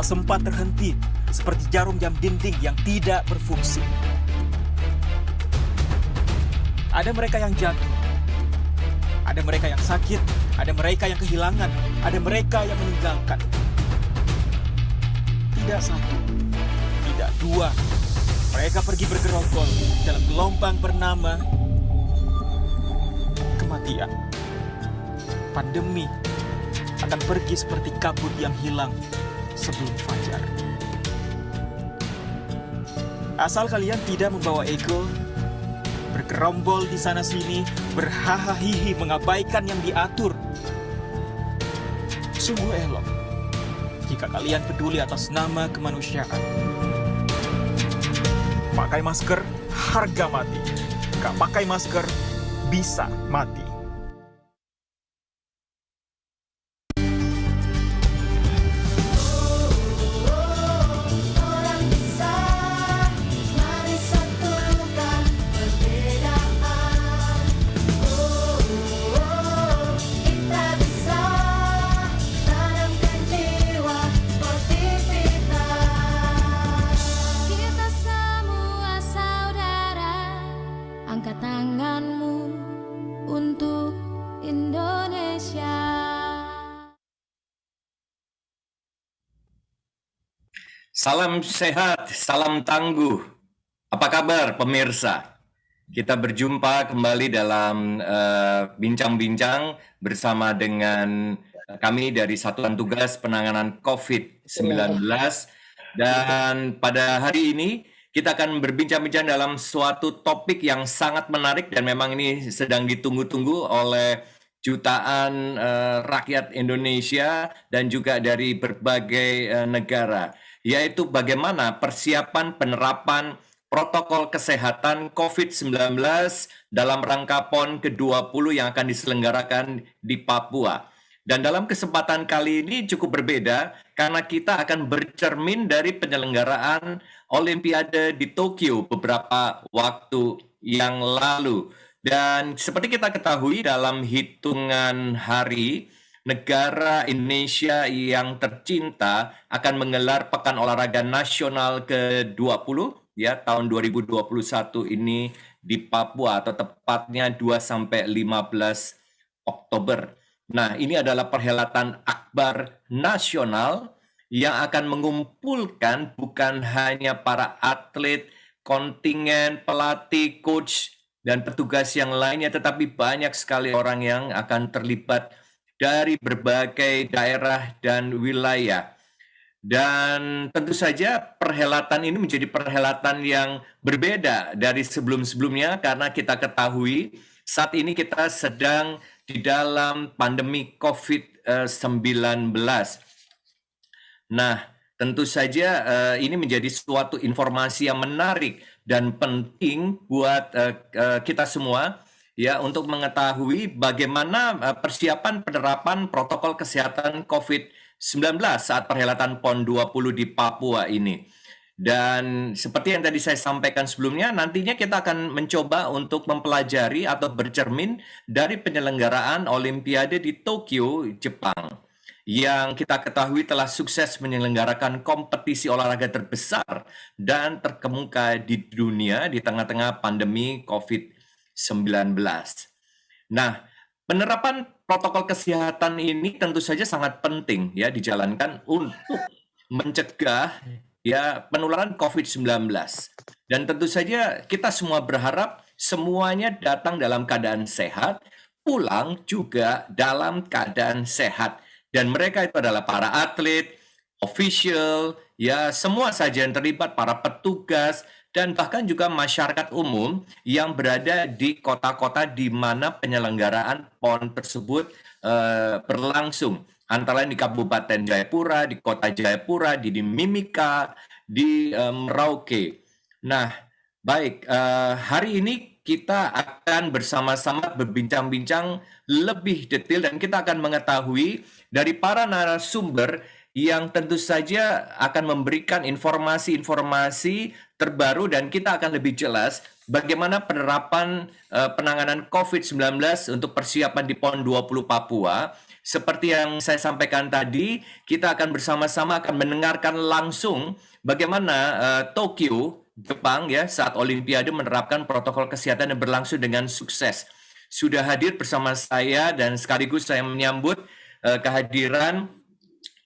tak sempat terhenti, seperti jarum jam dinding yang tidak berfungsi. Ada mereka yang jatuh, ada mereka yang sakit, ada mereka yang kehilangan, ada mereka yang meninggalkan. Tidak satu, tidak dua, mereka pergi bergerombol dalam gelombang bernama kematian. Pandemi akan pergi seperti kabut yang hilang sebelum fajar. Asal kalian tidak membawa ego, bergerombol di sana-sini, berhahaha mengabaikan yang diatur. Sungguh elok jika kalian peduli atas nama kemanusiaan. Pakai masker, harga mati. Gak pakai masker, bisa mati. Salam sehat, salam tangguh. Apa kabar pemirsa? Kita berjumpa kembali dalam bincang-bincang bersama dengan kami dari Satuan Tugas Penanganan COVID-19. Dan pada hari ini kita akan berbincang-bincang dalam suatu topik yang sangat menarik dan memang ini sedang ditunggu-tunggu oleh jutaan rakyat Indonesia dan juga dari berbagai negara, yaitu bagaimana persiapan penerapan protokol kesehatan COVID-19 dalam rangka PON ke-20 yang akan diselenggarakan di Papua. Dan dalam kesempatan kali ini cukup berbeda karena kita akan bercermin dari penyelenggaraan Olimpiade di Tokyo beberapa waktu yang lalu. Dan seperti kita ketahui dalam hitungan hari, negara Indonesia yang tercinta akan menggelar Pekan Olahraga Nasional ke-20 ya tahun 2021 ini di Papua atau tepatnya 2-15 Oktober. Nah, ini adalah perhelatan akbar nasional yang akan mengumpulkan bukan hanya para atlet, kontingen, pelatih, coach, dan petugas yang lainnya, tetapi banyak sekali orang yang akan terlibat dari berbagai daerah dan wilayah. Dan tentu saja perhelatan ini menjadi perhelatan yang berbeda dari sebelum-sebelumnya karena kita ketahui saat ini kita sedang di dalam pandemi COVID-19. Nah, tentu saja ini menjadi suatu informasi yang menarik dan penting buat kita semua ya untuk mengetahui bagaimana persiapan penerapan protokol kesehatan COVID-19 saat perhelatan PON 20 di Papua ini. Dan seperti yang tadi saya sampaikan sebelumnya, nantinya kita akan mencoba untuk mempelajari atau bercermin dari penyelenggaraan Olimpiade di Tokyo, Jepang, yang kita ketahui telah sukses menyelenggarakan kompetisi olahraga terbesar dan terkemuka di dunia di tengah-tengah pandemi COVID-19. Nah, penerapan protokol kesehatan ini tentu saja sangat penting ya dijalankan untuk mencegah ya penularan COVID-19. Dan tentu saja kita semua berharap semuanya datang dalam keadaan sehat, pulang juga dalam keadaan sehat. Dan mereka itu adalah para atlet, official, ya semua saja yang terlibat, para petugas, dan bahkan juga masyarakat umum yang berada di kota-kota di mana penyelenggaraan PON tersebut berlangsung. Antara lain di Kabupaten Jayapura, di Kota Jayapura, di Mimika, di Merauke. Nah, baik, hari ini kita akan bersama-sama berbincang-bincang lebih detail dan kita akan mengetahui dari para narasumber yang tentu saja akan memberikan informasi-informasi terbaru dan kita akan lebih jelas bagaimana penerapan penanganan COVID-19 untuk persiapan di PON 20 Papua. Seperti yang saya sampaikan tadi, kita akan bersama-sama akan mendengarkan langsung bagaimana Tokyo, Jepang ya saat Olimpiade menerapkan protokol kesehatan yang berlangsung dengan sukses. Sudah hadir bersama saya dan sekaligus saya menyambut kehadiran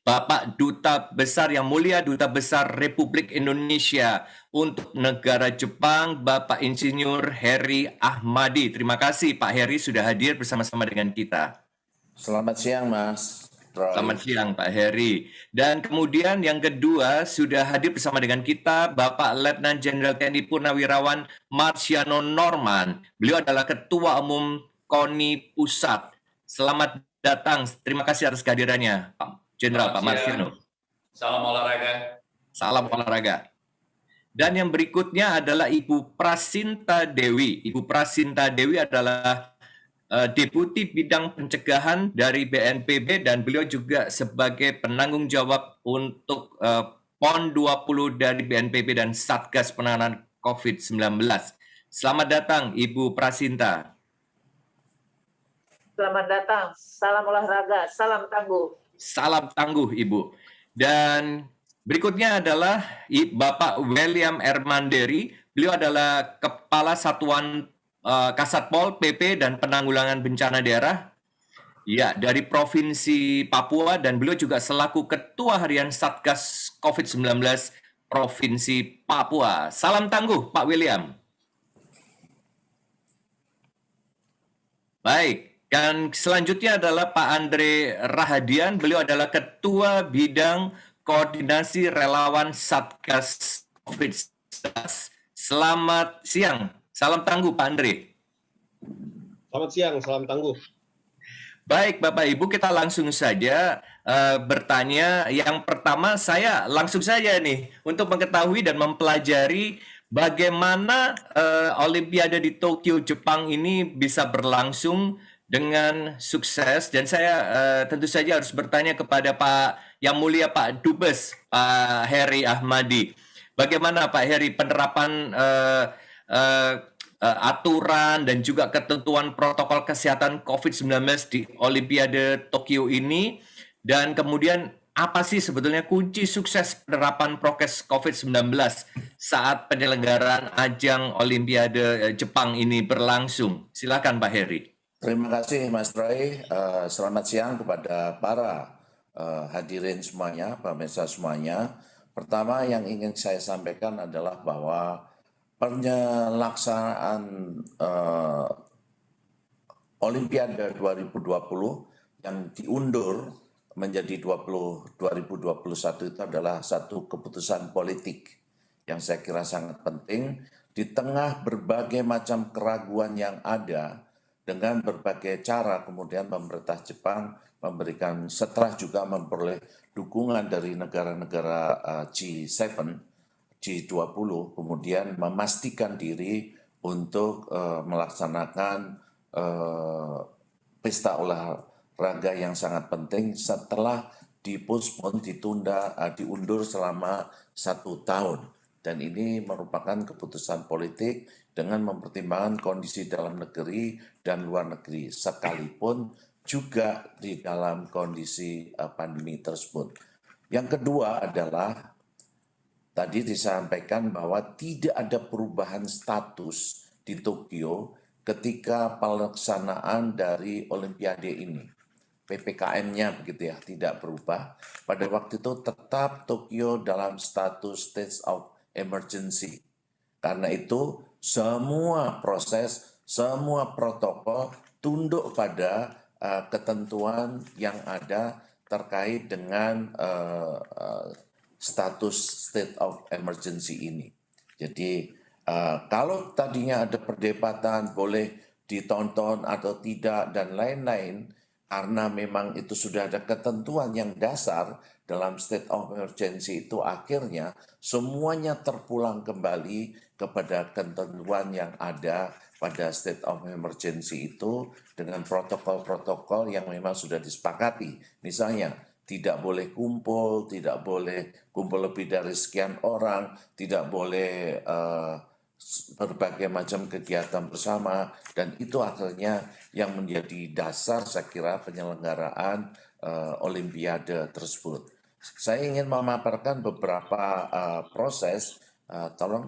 Bapak Duta Besar yang mulia, Duta Besar Republik Indonesia untuk negara Jepang, Bapak Insinyur Heri Ahmadi. Terima kasih Pak Heri sudah hadir bersama-sama dengan kita. Selamat siang, Mas Roy. Selamat siang Pak Heri. Dan kemudian yang kedua sudah hadir bersama dengan kita Bapak Letnan Jenderal TNI Purnawirawan Marciano Norman. Beliau adalah Ketua Umum KONI Pusat. Selamat datang. Terima kasih atas kehadirannya Pak Jenderal Pak Marciano. Salam olahraga. Salam olahraga. Dan yang berikutnya adalah Ibu Prasinta Dewi. Ibu Prasinta Dewi adalah Deputi Bidang Pencegahan dari BNPB dan beliau juga sebagai penanggung jawab untuk PON 20 dari BNPB dan Satgas Penanganan COVID-19. Selamat datang Ibu Prasinta. Selamat datang, salam olahraga, salam tangguh. Salam tangguh, Ibu. Dan berikutnya adalah Bapak William Ermanderi. Beliau adalah Kepala Satuan Kasatpol PP dan Penanggulangan Bencana Daerah ya dari Provinsi Papua dan beliau juga selaku Ketua Harian Satgas COVID-19 Provinsi Papua. Salam tangguh, Pak William. Baik. Dan selanjutnya adalah Pak Andre Rahadian, beliau adalah Ketua Bidang Koordinasi Relawan Satgas COVID-19. Selamat siang, salam tangguh Pak Andre. Selamat siang, salam tangguh. Baik Bapak Ibu, kita langsung saja bertanya. Yang pertama saya langsung saja nih untuk mengetahui dan mempelajari bagaimana Olimpiade di Tokyo, Jepang ini bisa berlangsung dengan sukses dan saya tentu saja harus bertanya kepada Pak Yang Mulia Pak Dubes Pak Heri Ahmadi. Bagaimana Pak Heri penerapan aturan dan juga ketentuan protokol kesehatan COVID-19 di Olimpiade Tokyo ini dan kemudian apa sih sebetulnya kunci sukses penerapan prokes COVID-19 saat penyelenggaraan ajang Olimpiade Jepang ini berlangsung? Silakan Pak Heri. Terima kasih Mas Roy. Selamat siang kepada para hadirin semuanya, pemirsa semuanya. Pertama yang ingin saya sampaikan adalah bahwa penyelaksanaan Olimpiade 2020 yang diundur menjadi 2021 itu adalah satu keputusan politik yang saya kira sangat penting di tengah berbagai macam keraguan yang ada. Dengan berbagai cara kemudian pemerintah Jepang memberikan setelah juga memperoleh dukungan dari negara-negara G7, G20, kemudian memastikan diri untuk melaksanakan pesta olahraga yang sangat penting setelah dipospon, ditunda, diundur selama 1 tahun. Dan ini merupakan keputusan politik dengan mempertimbangkan kondisi dalam negeri dan luar negeri, sekalipun juga di dalam kondisi pandemi tersebut. Yang kedua adalah, tadi disampaikan bahwa tidak ada perubahan status di Tokyo ketika pelaksanaan dari Olimpiade ini. PPKM-nya begitu ya, tidak berubah. Pada waktu itu tetap Tokyo dalam status state of emergency. Karena itu semua proses, semua protokol tunduk pada ketentuan yang ada terkait dengan status state of emergency ini. Jadi kalau tadinya ada perdebatan boleh ditonton atau tidak dan lain-lain, karena memang itu sudah ada ketentuan yang dasar dalam state of emergency itu, akhirnya semuanya terpulang kembali kepada ketentuan yang ada pada state of emergency itu dengan protokol-protokol yang memang sudah disepakati. Misalnya, tidak boleh kumpul lebih dari sekian orang, tidak boleh berbagai macam kegiatan bersama, dan itu akhirnya yang menjadi dasar saya kira penyelenggaraan Olimpiade tersebut. Saya ingin memaparkan beberapa proses. Tolong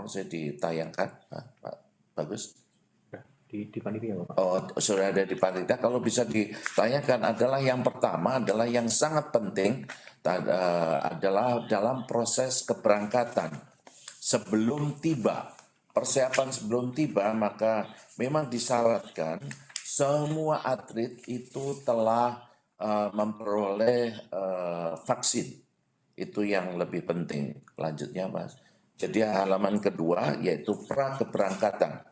saya ditayangkan, Pak Bagus. Di panitia, Bapak. Oh, sudah ada di panitia. Kalau bisa ditanyakan adalah yang pertama adalah yang sangat penting adalah dalam proses keberangkatan sebelum tiba. Persiapan sebelum tiba, maka memang disyaratkan semua atlet itu telah memperoleh vaksin. Itu yang lebih penting. Lanjutnya, Mas. Jadi halaman kedua yaitu pra keberangkatan.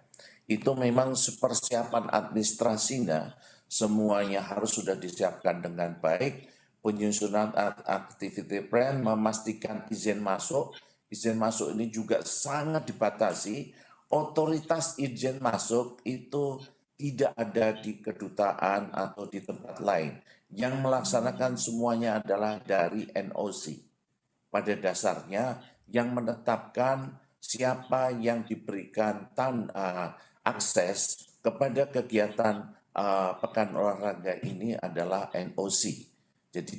Itu memang persiapan administrasinya semuanya harus sudah disiapkan dengan baik. Penyusunan activity plan, memastikan izin masuk. Izin masuk ini juga sangat dibatasi. Otoritas izin masuk itu tidak ada di kedutaan atau di tempat lain. Yang melaksanakan semuanya adalah dari NOC. Pada dasarnya yang menetapkan siapa yang diberikan akses kepada kegiatan pekan olahraga ini adalah NOC. Jadi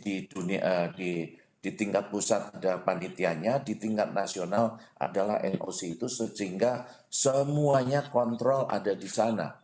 di tingkat pusat ada panitianya, di tingkat nasional adalah NOC itu, sehingga semuanya kontrol ada di sana.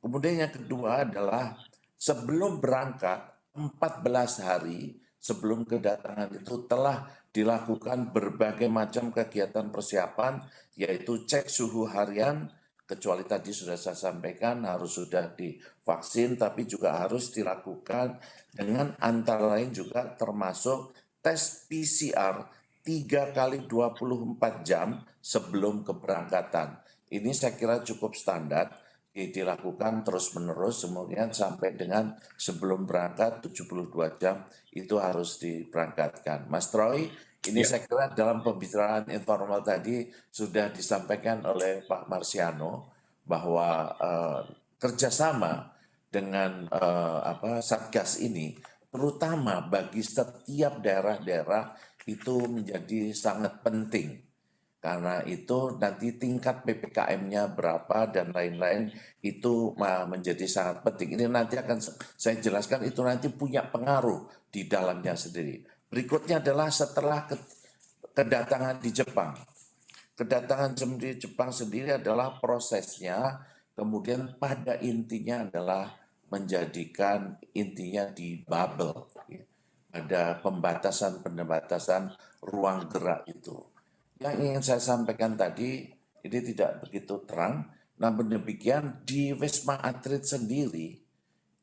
Kemudian yang kedua adalah sebelum berangkat 14 hari sebelum kedatangan itu telah dilakukan berbagai macam kegiatan persiapan, yaitu cek suhu harian, kecuali tadi sudah saya sampaikan harus sudah divaksin, tapi juga harus dilakukan dengan antara lain juga termasuk tes PCR 3 kali 24 jam sebelum keberangkatan. Ini saya kira cukup standar, dilakukan terus-menerus, kemudian sampai dengan sebelum berangkat 72 jam itu harus diberangkatkan. Mas Troy, ini saya kira dalam pembicaraan informal tadi sudah disampaikan oleh Pak Marsiano bahwa kerjasama dengan Satgas ini terutama bagi setiap daerah-daerah itu menjadi sangat penting. Karena itu nanti tingkat PPKM-nya berapa dan lain-lain itu menjadi sangat penting. Ini nanti akan saya jelaskan, itu nanti punya pengaruh di dalamnya sendiri. Berikutnya adalah setelah kedatangan di Jepang. Kedatangan di Jepang sendiri adalah prosesnya, kemudian pada intinya adalah menjadikan intinya di bubble. Ada pembatasan ruang gerak itu. Yang ingin saya sampaikan tadi, ini tidak begitu terang, namun demikian di Wisma Atlet sendiri,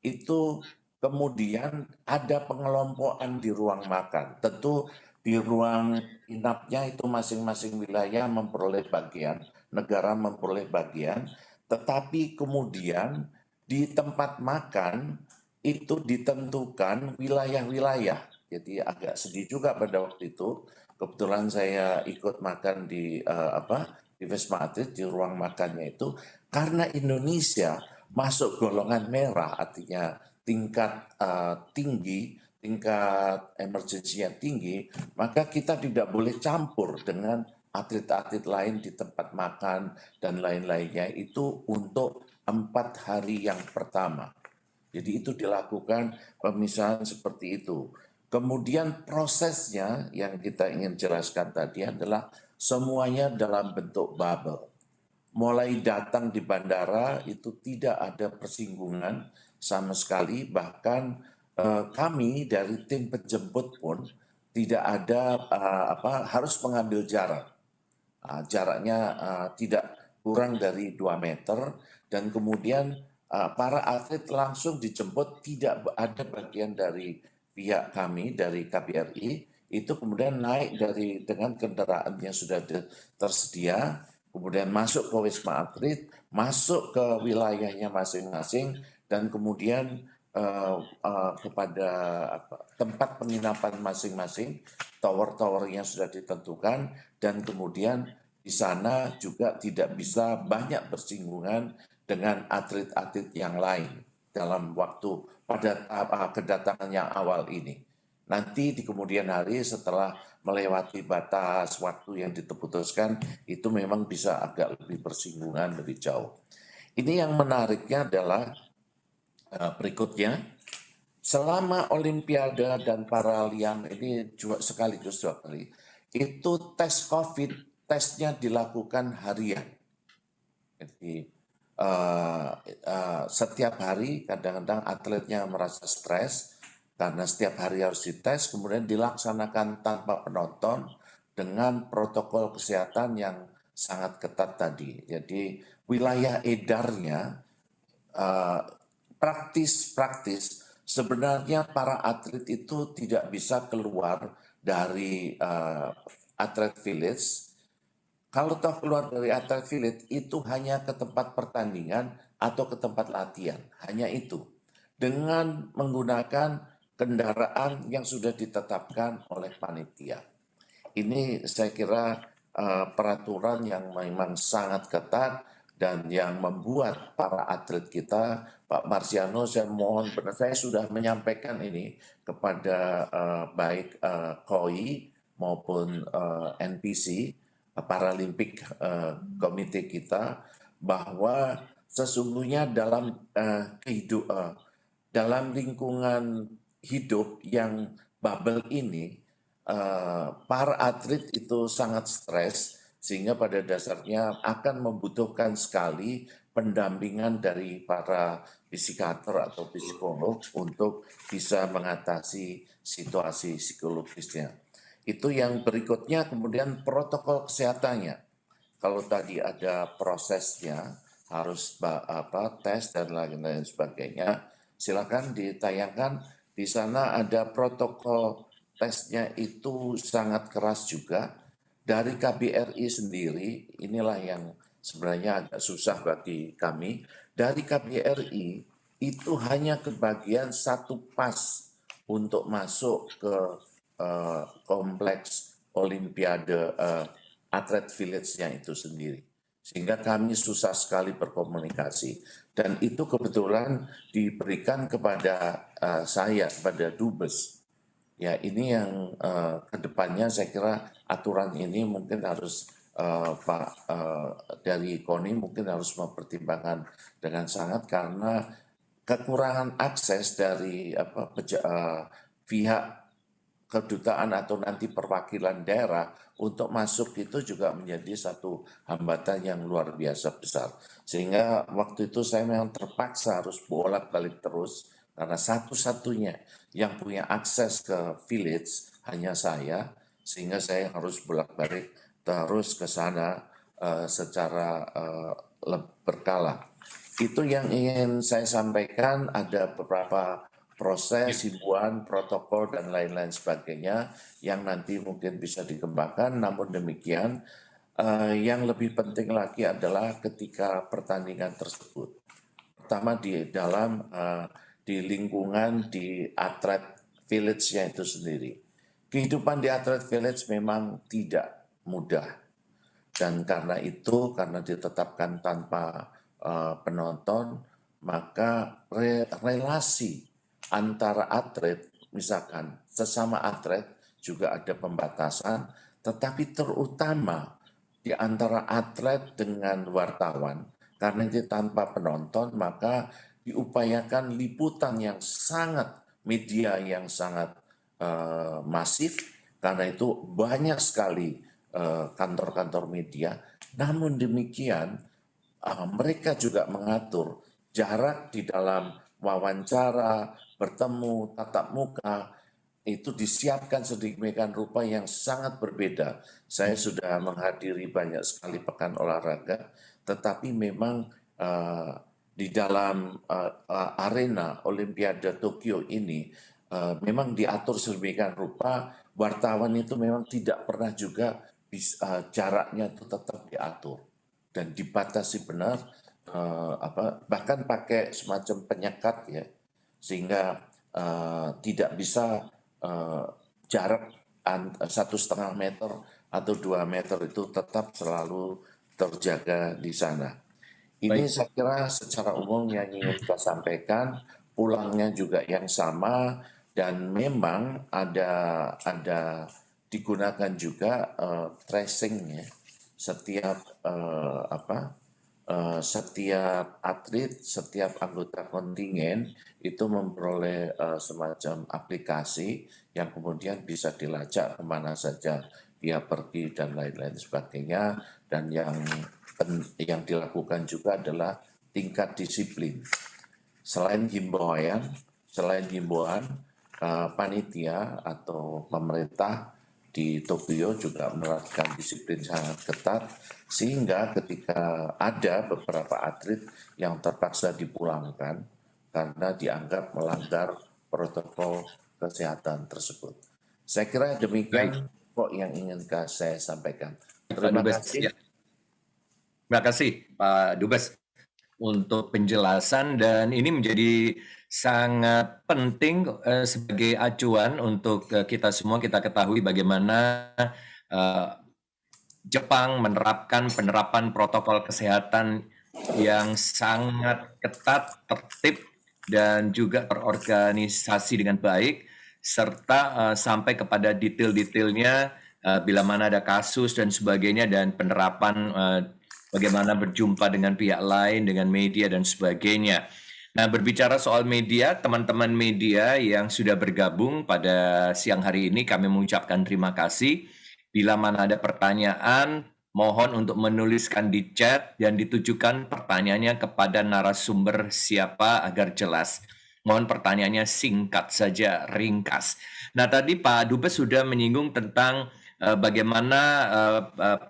itu kemudian ada pengelompokan di ruang makan. Tentu di ruang inapnya itu masing-masing wilayah memperoleh bagian, negara memperoleh bagian, tetapi kemudian di tempat makan itu ditentukan wilayah-wilayah. Jadi agak sedih juga pada waktu itu. Kebetulan saya ikut makan di Wisma Atlet di ruang makannya itu, karena Indonesia masuk golongan merah, artinya tingkat tinggi, tingkat emergensinya tinggi, maka kita tidak boleh campur dengan atlet-atlet lain di tempat makan dan lain-lainnya itu untuk 4 hari yang pertama. Jadi itu dilakukan pemisahan seperti itu. Kemudian prosesnya yang kita ingin jelaskan tadi adalah semuanya dalam bentuk bubble. Mulai datang di bandara itu tidak ada persinggungan sama sekali, bahkan kami dari tim penjemput pun tidak ada harus mengambil jarak. Jaraknya tidak kurang dari 2 meter, dan kemudian para atlet langsung dijemput, tidak ada bagian dari pihak kami dari KBRI itu kemudian naik dengan kendaraan yang sudah tersedia, kemudian masuk ke Wisma Atlet, masuk ke wilayahnya masing-masing, dan kemudian kepada tempat penginapan masing-masing, tower-tower yang sudah ditentukan, dan kemudian di sana juga tidak bisa banyak bersinggungan dengan atlet-atlet yang lain dalam waktu pada kedatangan yang awal ini. nanti di kemudian hari setelah melewati batas waktu yang diputuskan itu memang bisa agak lebih bersinggungan lebih jauh. Ini yang menariknya adalah berikutnya, selama Olimpiade dan Paralimpiade ini juga sekaligus 2 kali, itu tes COVID, tesnya dilakukan harian. Jadi setiap hari kadang-kadang atletnya merasa stres karena setiap hari harus dites, kemudian dilaksanakan tanpa penonton dengan protokol kesehatan yang sangat ketat tadi. Jadi wilayah edarnya praktis sebenarnya para atlet itu tidak bisa keluar dari atlet village. Kalau toh keluar dari atlet village itu hanya ke tempat pertandingan atau ke tempat latihan, hanya itu. Dengan menggunakan kendaraan yang sudah ditetapkan oleh panitia. Ini saya kira peraturan yang memang sangat ketat dan yang membuat para atlet kita, Pak Marsiano, saya mohon benar, saya sudah menyampaikan ini kepada baik KOI maupun NPC, Paralimpik komite kita, bahwa sesungguhnya dalam lingkungan hidup yang bubble ini, para atlet itu sangat stres, sehingga pada dasarnya akan membutuhkan sekali pendampingan dari para psikiater atau psikolog untuk bisa mengatasi situasi psikologisnya. Itu yang berikutnya, kemudian protokol kesehatannya. Kalau tadi ada prosesnya, harus tes dan lain-lain sebagainya, silakan ditayangkan. Di sana ada protokol tesnya itu sangat keras juga. Dari KBRI sendiri, inilah yang sebenarnya agak susah bagi kami. Dari KBRI itu hanya kebagian 1 pas untuk masuk ke kompleks Olimpiade atlet village-nya itu sendiri. Sehingga kami susah sekali berkomunikasi. Dan itu kebetulan diberikan kepada saya, kepada Dubes. Ya, ini yang kedepannya saya kira aturan ini mungkin harus Pak dari KONI mungkin harus mempertimbangkan dengan sangat, karena kekurangan akses dari pihak kedutaan atau nanti perwakilan daerah untuk masuk itu juga menjadi satu hambatan yang luar biasa besar. Sehingga waktu itu saya memang terpaksa harus bolak-balik terus, karena satu-satunya yang punya akses ke village hanya saya, sehingga saya harus bolak-balik terus ke sana secara berkala. Itu yang ingin saya sampaikan, ada beberapa proses, himbauan, protokol, dan lain-lain sebagainya yang nanti mungkin bisa dikembangkan. Namun demikian, yang lebih penting lagi adalah ketika pertandingan tersebut. Pertama di lingkungan di atlet village-nya itu sendiri. Kehidupan di atlet village memang tidak mudah. Dan karena itu, karena ditetapkan tanpa penonton, maka relasi antara atlet, misalkan sesama atlet juga ada pembatasan, tetapi terutama di antara atlet dengan wartawan, karena itu tanpa penonton, maka diupayakan liputan yang sangat, media yang sangat masif, karena itu banyak sekali kantor-kantor media. Namun demikian, mereka juga mengatur jarak di dalam wawancara, bertemu, tatap muka, itu disiapkan sedemikian rupa yang sangat berbeda. Saya sudah menghadiri banyak sekali pekan olahraga, tetapi memang di dalam arena Olimpiade Tokyo ini memang diatur sedemikian rupa, wartawan itu memang tidak pernah juga jaraknya itu tetap diatur dan dibatasi benar, bahkan pakai semacam penyekat ya, sehingga tidak bisa jarak 1,5 meter atau 2 meter itu tetap selalu terjaga di sana. Ini saya kira secara umum yang ingin kita sampaikan, pulangnya juga yang sama, Dan memang ada digunakan juga tracing ya, setiap atlet, setiap anggota kontingen itu memperoleh semacam aplikasi yang kemudian bisa dilacak kemana saja dia pergi dan lain-lain sebagainya. Dan yang dilakukan juga adalah tingkat disiplin. Selain himbauan, panitia atau pemerintah di Tokyo juga menerapkan disiplin sangat ketat, sehingga ketika ada beberapa atlet yang terpaksa dipulangkan karena dianggap melanggar protokol kesehatan tersebut. Saya kira demikian kok yang ingin saya sampaikan. Terima kasih. Ya. Terima kasih Pak Dubes untuk penjelasan, dan ini menjadi sangat penting sebagai acuan untuk kita semua. Kita ketahui bagaimana Jepang menerapkan penerapan protokol kesehatan yang sangat ketat, tertib, dan juga terorganisasi dengan baik, serta sampai kepada detail-detailnya bila mana ada kasus dan sebagainya, dan penerapan bagaimana berjumpa dengan pihak lain, dengan media dan sebagainya. Nah, berbicara soal media, teman-teman media yang sudah bergabung pada siang hari ini, kami mengucapkan terima kasih. Bila mana ada pertanyaan, mohon untuk menuliskan di chat dan ditujukan pertanyaannya kepada narasumber siapa agar jelas. Mohon pertanyaannya singkat saja, ringkas. Nah, tadi Pak Dubes sudah menyinggung tentang bagaimana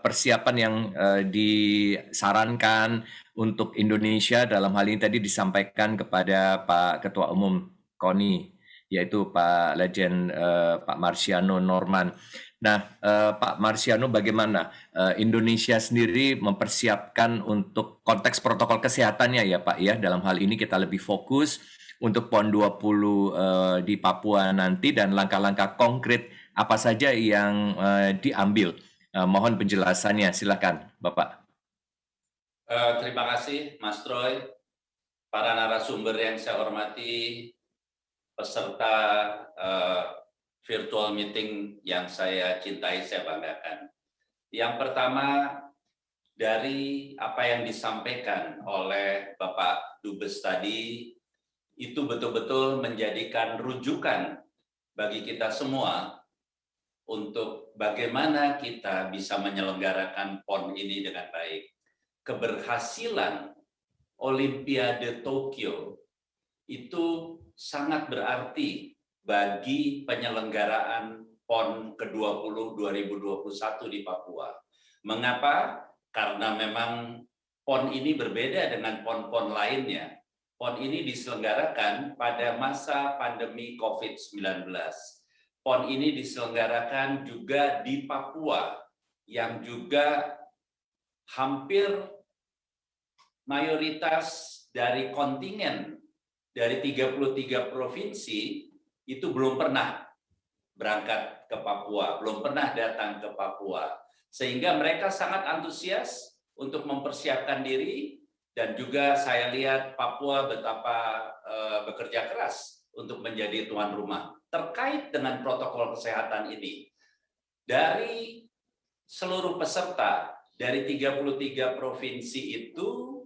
persiapan yang disarankan untuk Indonesia. Dalam hal ini tadi disampaikan kepada Pak Ketua Umum KONI, yaitu Pak Legend Pak Marciano Norman. Nah, Pak Marciano, bagaimana Indonesia sendiri mempersiapkan untuk konteks protokol kesehatannya ya Pak ya? Dalam hal ini kita lebih fokus untuk PON 20 di Papua nanti, dan langkah-langkah konkret apa saja yang diambil. Mohon penjelasannya, silakan Bapak. Terima kasih Mas Troy, para narasumber yang saya hormati, peserta virtual meeting yang saya cintai, saya banggakan. Yang pertama, dari apa yang disampaikan oleh Bapak Dubes tadi, itu betul-betul menjadikan rujukan bagi kita semua untuk bagaimana kita bisa menyelenggarakan PON ini dengan baik. Keberhasilan Olimpiade Tokyo itu sangat berarti bagi penyelenggaraan PON ke-20 2021 di Papua. Mengapa? Karena memang PON ini berbeda dengan PON-PON lainnya. PON ini diselenggarakan pada masa pandemi COVID-19. PON ini diselenggarakan juga di Papua, yang juga hampir mayoritas dari kontingen dari 33 provinsi itu belum pernah berangkat ke Papua, belum pernah datang ke Papua. Sehingga mereka sangat antusias untuk mempersiapkan diri, dan juga saya lihat Papua betapa bekerja keras untuk menjadi tuan rumah terkait dengan protokol kesehatan ini. Dari seluruh peserta dari 33 provinsi itu,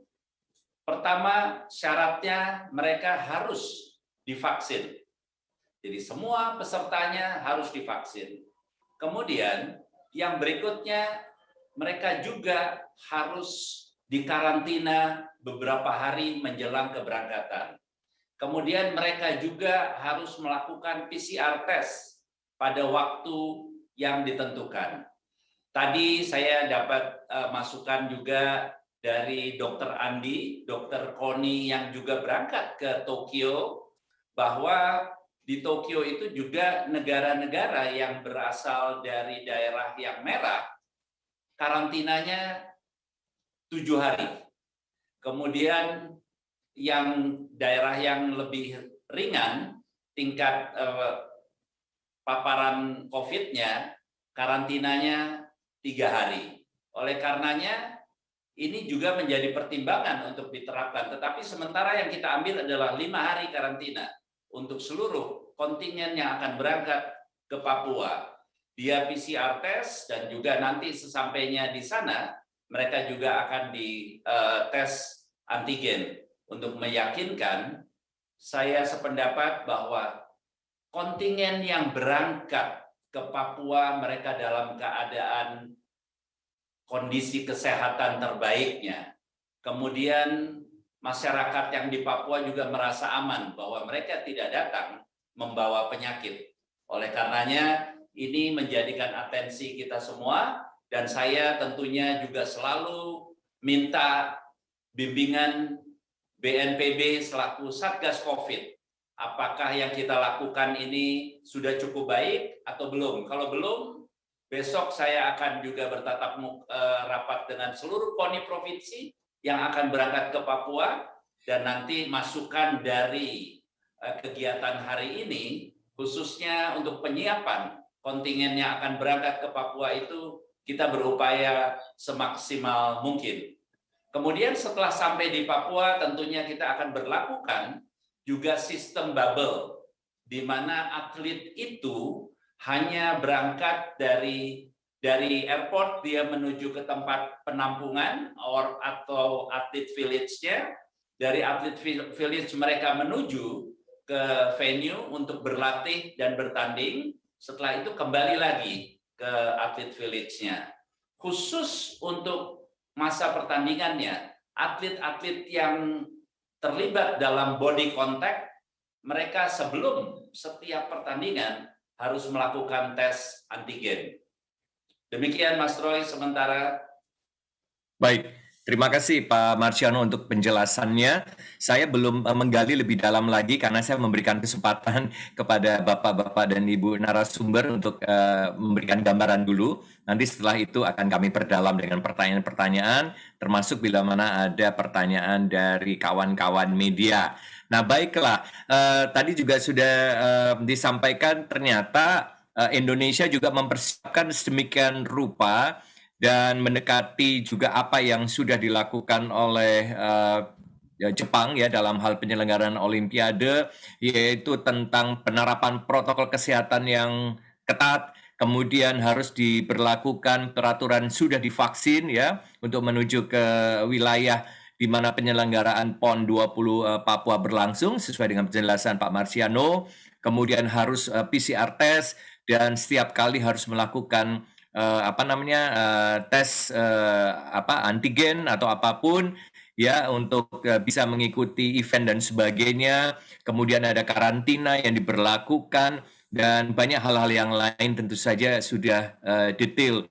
pertama syaratnya mereka harus divaksin. Jadi semua pesertanya harus divaksin. Kemudian yang berikutnya, mereka juga harus dikarantina beberapa hari menjelang keberangkatan. Kemudian mereka juga harus melakukan PCR test pada waktu yang ditentukan. Tadi saya dapat masukan juga dari Dr. Andi, Dr. Koni yang juga berangkat ke Tokyo, bahwa di Tokyo itu juga negara-negara yang berasal dari daerah yang merah, karantinanya 7 hari. Kemudian yang daerah yang lebih ringan, tingkat paparan COVID-nya, karantinanya 3 hari. Oleh karenanya, ini juga menjadi pertimbangan untuk diterapkan. Tetapi sementara yang kita ambil adalah 5 hari karantina untuk seluruh kontingen yang akan berangkat ke Papua, dia PCR test dan juga nanti sesampainya di sana mereka juga akan dites antigen untuk meyakinkan. Saya sependapat bahwa kontingen yang berangkat ke Papua mereka dalam keadaan kondisi kesehatan terbaiknya. Kemudian masyarakat yang di Papua juga merasa aman bahwa mereka tidak datang membawa penyakit. Oleh karenanya ini menjadikan atensi kita semua, dan saya tentunya juga selalu minta bimbingan BNPB selaku Satgas COVID. Apakah yang kita lakukan ini sudah cukup baik atau belum? Kalau belum, besok saya akan juga bertatap rapat dengan seluruh KONI provinsi yang akan berangkat ke Papua, dan nanti masukan dari kegiatan hari ini, khususnya untuk penyiapan kontingen yang akan berangkat ke Papua itu, kita berupaya semaksimal mungkin. Kemudian setelah sampai di Papua, tentunya kita akan berlakukan juga sistem bubble, di mana atlet itu hanya berangkat dari airport, dia menuju ke tempat penampungan atau atlet village-nya. Dari atlet village mereka menuju ke venue untuk berlatih dan bertanding. Setelah itu kembali lagi ke atlet village-nya. Khusus untuk masa pertandingannya, atlet-atlet yang terlibat dalam body contact, mereka sebelum setiap pertandingan harus melakukan tes antigen. Demikian Mas Troy sementara. Baik, terima kasih Pak Marciano untuk penjelasannya. Saya belum menggali lebih dalam lagi karena saya memberikan kesempatan kepada Bapak-Bapak dan Ibu narasumber untuk memberikan gambaran dulu. Nanti setelah itu akan kami perdalam dengan pertanyaan-pertanyaan, termasuk bila mana ada pertanyaan dari kawan-kawan media. Nah baiklah, tadi juga sudah disampaikan ternyata Indonesia juga mempersiapkan sedemikian rupa dan mendekati juga apa yang sudah dilakukan oleh Jepang ya dalam hal penyelenggaraan Olimpiade, yaitu tentang penerapan protokol kesehatan yang ketat, kemudian harus diberlakukan peraturan sudah divaksin ya untuk menuju ke wilayah di mana penyelenggaraan PON 20 Papua berlangsung sesuai dengan penjelasan Pak Marciano, kemudian harus PCR test dan setiap kali harus melakukan tes antigen atau apapun ya untuk bisa mengikuti event dan sebagainya. Kemudian ada karantina yang diberlakukan dan banyak hal-hal yang lain tentu saja sudah detail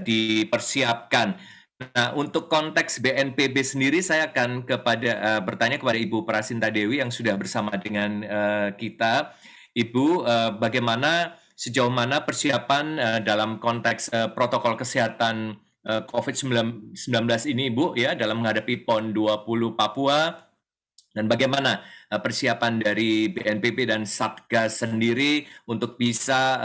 dipersiapkan. Nah, untuk konteks BNPB sendiri saya akan bertanya kepada Ibu Prasinta Dewi yang sudah bersama dengan kita. Ibu, bagaimana sejauh mana persiapan dalam konteks protokol kesehatan COVID-19 ini, Ibu, ya, dalam menghadapi PON 20 Papua, dan bagaimana persiapan dari BNPB dan Satgas sendiri untuk bisa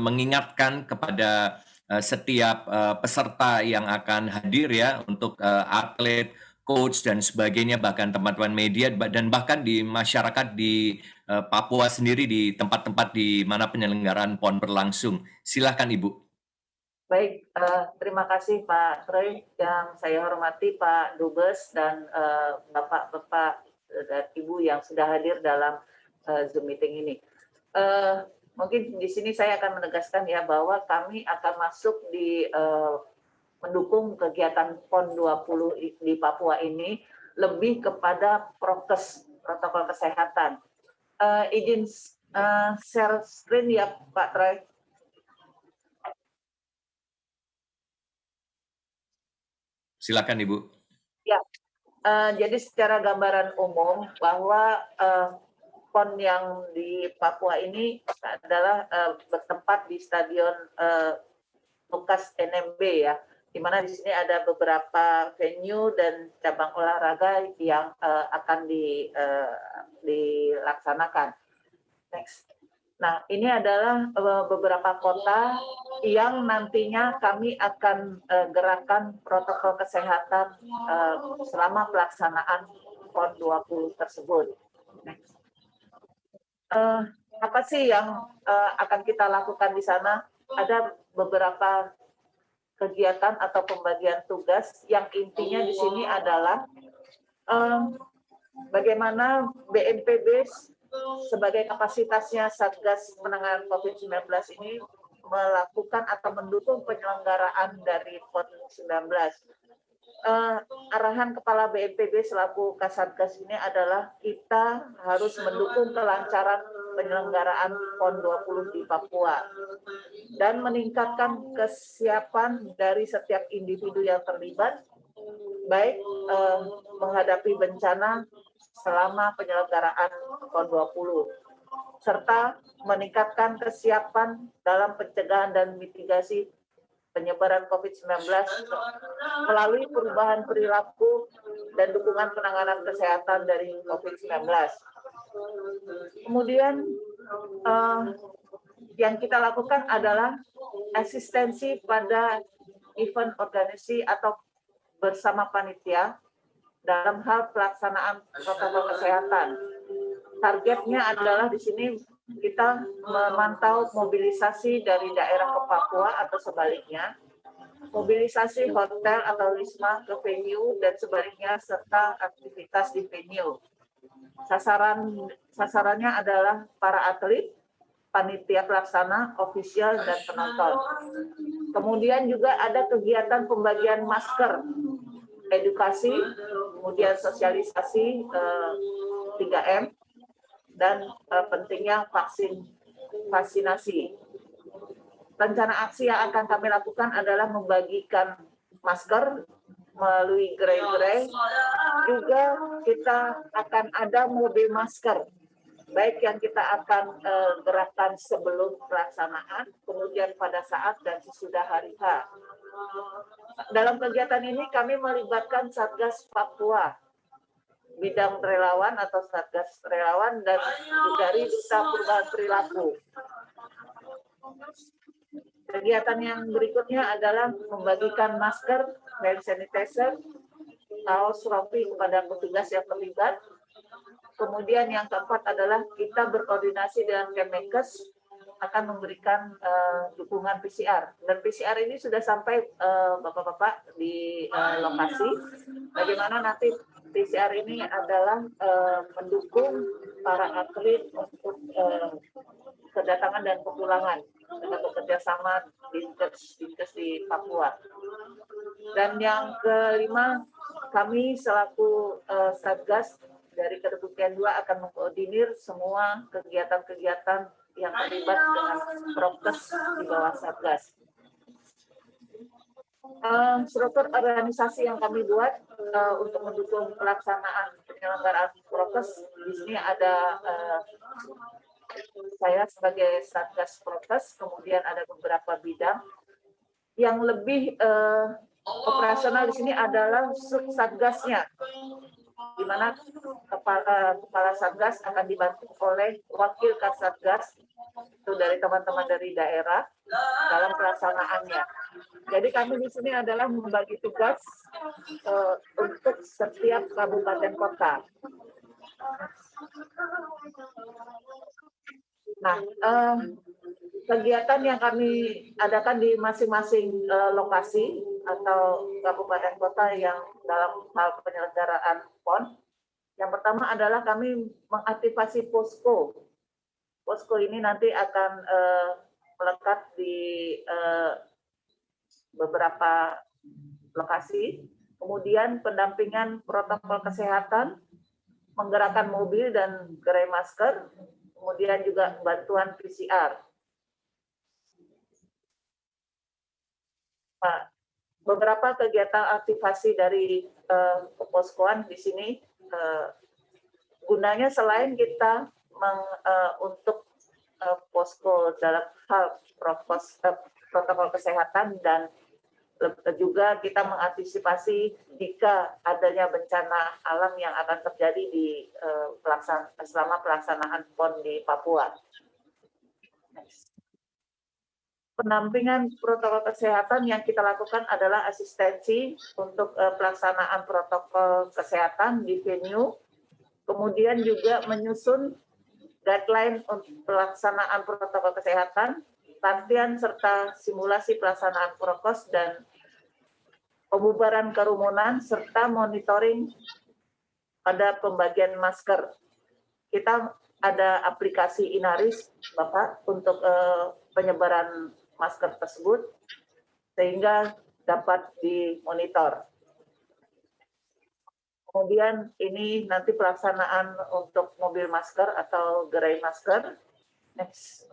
mengingatkan kepada setiap peserta yang akan hadir ya, untuk atlet, coach, dan sebagainya, bahkan teman-teman media, dan bahkan di masyarakat di Papua sendiri, di tempat-tempat di mana penyelenggaraan PON berlangsung. Silahkan Ibu. Baik, terima kasih Pak Troy, yang saya hormati Pak Dubes dan Bapak-Bapak dan Ibu yang sudah hadir dalam Zoom meeting ini. Mungkin di sini saya akan menegaskan ya bahwa kami akan masuk di mendukung kegiatan PON 20 di Papua ini lebih kepada prokes, protokol kesehatan. Izin share screen ya Pak Troy. Silakan Ibu. Ya, jadi secara gambaran umum bahwa PON yang di Papua ini adalah bertempat di Stadion Lukas NMB ya, di mana di sini ada beberapa venue dan cabang olahraga yang akan dilaksanakan. Next. Nah, ini adalah beberapa kota yang nantinya kami akan gerakan protokol kesehatan selama pelaksanaan PON 20 tersebut. Next. apa sih yang akan kita lakukan di sana? Ada beberapa kegiatan atau pembagian tugas yang intinya di sini adalah bagaimana BNPB sebagai kapasitasnya Satgas Penanganan COVID-19 ini melakukan atau mendukung penyelenggaraan dari PON-19. Arahan Kepala BNPB selaku Kasatgas ini adalah kita harus mendukung kelancaran penyelenggaraan PON 20 di Papua dan meningkatkan kesiapan dari setiap individu yang terlibat, baik menghadapi bencana selama penyelenggaraan PON 20, serta meningkatkan kesiapan dalam pencegahan dan mitigasi penyebaran COVID-19 melalui perubahan perilaku dan dukungan penanganan kesehatan dari COVID-19. Kemudian yang kita lakukan adalah asistensi pada event organisasi atau bersama panitia dalam hal pelaksanaan protokol kesehatan. Targetnya adalah di sini kita memantau mobilisasi dari daerah ke Papua atau sebaliknya, mobilisasi hotel atau wisma ke venue dan sebaliknya, serta aktivitas di venue. Sasarannya adalah para atlet, panitia pelaksana, ofisial, dan penonton. Kemudian juga ada kegiatan pembagian masker, edukasi, kemudian sosialisasi 3M, dan pentingnya vaksinasi. Rencana aksi yang akan kami lakukan adalah membagikan masker melalui gerai-gerai. Juga kita akan ada mobil masker, baik yang kita akan gerakkan sebelum pelaksanaan, kemudian pada saat dan sesudah hari H. Dalam kegiatan ini kami melibatkan Satgas Papua, bidang relawan atau Satgas relawan, dan dari Duta Perubahan Perilaku. Kegiatan yang berikutnya adalah membagikan masker, hand sanitizer, kaos, rompi kepada petugas yang terlibat. Kemudian yang keempat adalah kita berkoordinasi dengan Kemenkes akan memberikan dukungan PCR. Dan PCR ini sudah sampai Bapak-Bapak di lokasi. Bagaimana nanti PCR ini adalah mendukung para atlet untuk kedatangan dan kepulangan dengan bekerja sama Dinkes di Papua. Dan yang kelima, kami selaku Satgas dari Kedeputian 2 akan mengkoordinir semua kegiatan-kegiatan yang terlibat dengan prokes di bawah Satgas. Struktur organisasi yang kami buat untuk mendukung pelaksanaan penyelenggaraan prokes, di sini ada saya sebagai Satgas Prokes, kemudian ada beberapa bidang. Yang lebih operasional di sini adalah Satgasnya, di mana kepala Satgas akan dibantu oleh wakil Kasatgas, itu dari teman-teman dari daerah dalam pelaksanaannya. Jadi kami di sini adalah membagi tugas untuk setiap kabupaten kota. Nah, kegiatan yang kami adakan di masing-masing lokasi atau kabupaten kota yang dalam hal penyelenggaraan PON, yang pertama adalah kami mengaktifasi posko. Posko ini nanti akan melekat di beberapa lokasi, kemudian pendampingan protokol kesehatan, menggerakkan mobil dan gerai masker, kemudian juga bantuan PCR. Nah, beberapa kegiatan aktivasi dari poskoan di sini gunanya selain kita untuk posko dalam hal protokol kesehatan, dan juga kita mengantisipasi jika adanya bencana alam yang akan terjadi di selama pelaksanaan PON di Papua. Pendampingan protokol kesehatan yang kita lakukan adalah asistensi untuk pelaksanaan protokol kesehatan di venue, kemudian juga menyusun guideline untuk pelaksanaan protokol kesehatan, latihan serta simulasi pelaksanaan prokes dan pembubaran kerumunan, serta monitoring pada pembagian masker. Kita ada aplikasi Inaris, Bapak, untuk penyebaran masker tersebut, sehingga dapat dimonitor. Kemudian ini nanti pelaksanaan untuk mobil masker atau gerai masker. Next.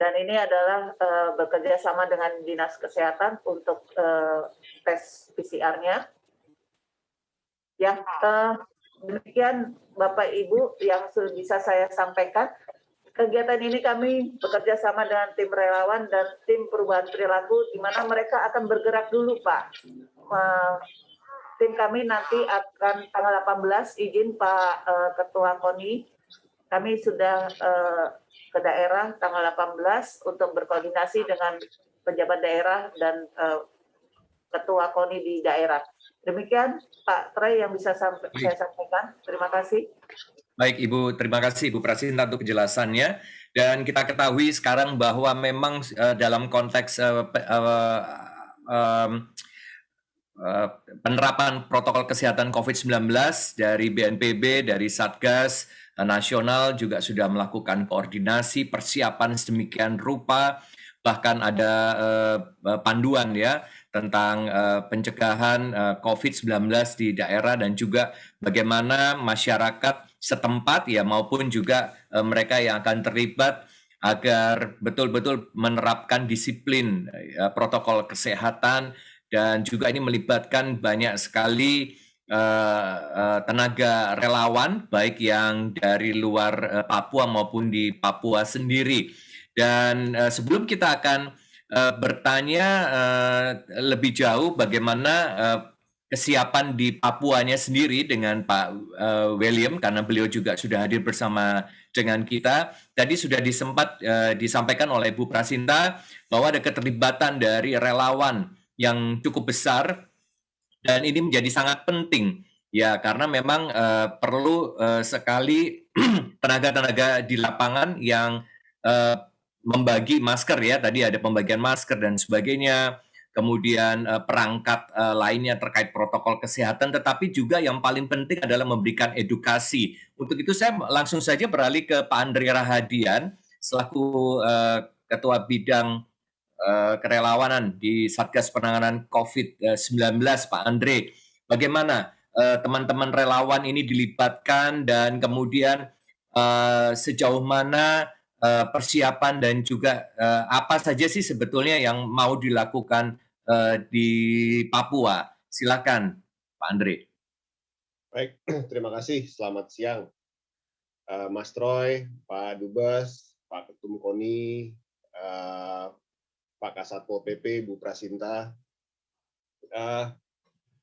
Dan ini adalah bekerja sama dengan Dinas Kesehatan untuk tes PCR-nya. Ya, demikian Bapak Ibu yang bisa saya sampaikan. Kegiatan ini kami bekerja sama dengan tim relawan dan tim perubahan perilaku, di mana mereka akan bergerak dulu, Pak. Tim kami nanti akan tanggal 18, izin Pak Ketua KONI, kami sudah ke daerah tanggal 18 untuk berkoordinasi dengan pejabat daerah dan Ketua KONI di daerah. Demikian Pak Troy yang bisa saya sampaikan. Terima kasih. Baik Ibu, terima kasih Ibu Prasinta untuk kejelasannya. Dan kita ketahui sekarang bahwa memang dalam konteks penerapan protokol kesehatan COVID-19 dari BNPB, dari Satgas Nasional juga sudah melakukan koordinasi, persiapan sedemikian rupa, bahkan ada panduan ya tentang pencegahan COVID-19 di daerah dan juga bagaimana masyarakat setempat ya maupun juga mereka yang akan terlibat agar betul-betul menerapkan disiplin protokol kesehatan. Dan juga ini melibatkan banyak sekali tenaga relawan, baik yang dari luar Papua maupun di Papua sendiri. Dan sebelum kita akan bertanya lebih jauh bagaimana kesiapan di Papuanya sendiri dengan Pak William, karena beliau juga sudah hadir bersama dengan kita. Tadi sudah disampaikan oleh Bu Prasinta bahwa ada keterlibatan dari relawan yang cukup besar dan ini menjadi sangat penting ya karena memang perlu sekali tenaga-tenaga di lapangan yang membagi masker ya, tadi ada pembagian masker dan sebagainya, kemudian perangkat lainnya terkait protokol kesehatan, tetapi juga yang paling penting adalah memberikan edukasi. Untuk itu saya langsung saja beralih ke Pak Andre Rahadian selaku Ketua Bidang Kerelawanan di Satgas Penanganan COVID-19, Pak Andre. Bagaimana teman-teman relawan ini dilibatkan dan kemudian sejauh mana persiapan dan juga apa saja sih sebetulnya yang mau dilakukan di Papua? Silakan, Pak Andre. Baik, terima kasih. Selamat siang, Mas Troy, Pak Dubes, Pak Ketum KONI, Pak Kasatpol PP, Bu Prasinta.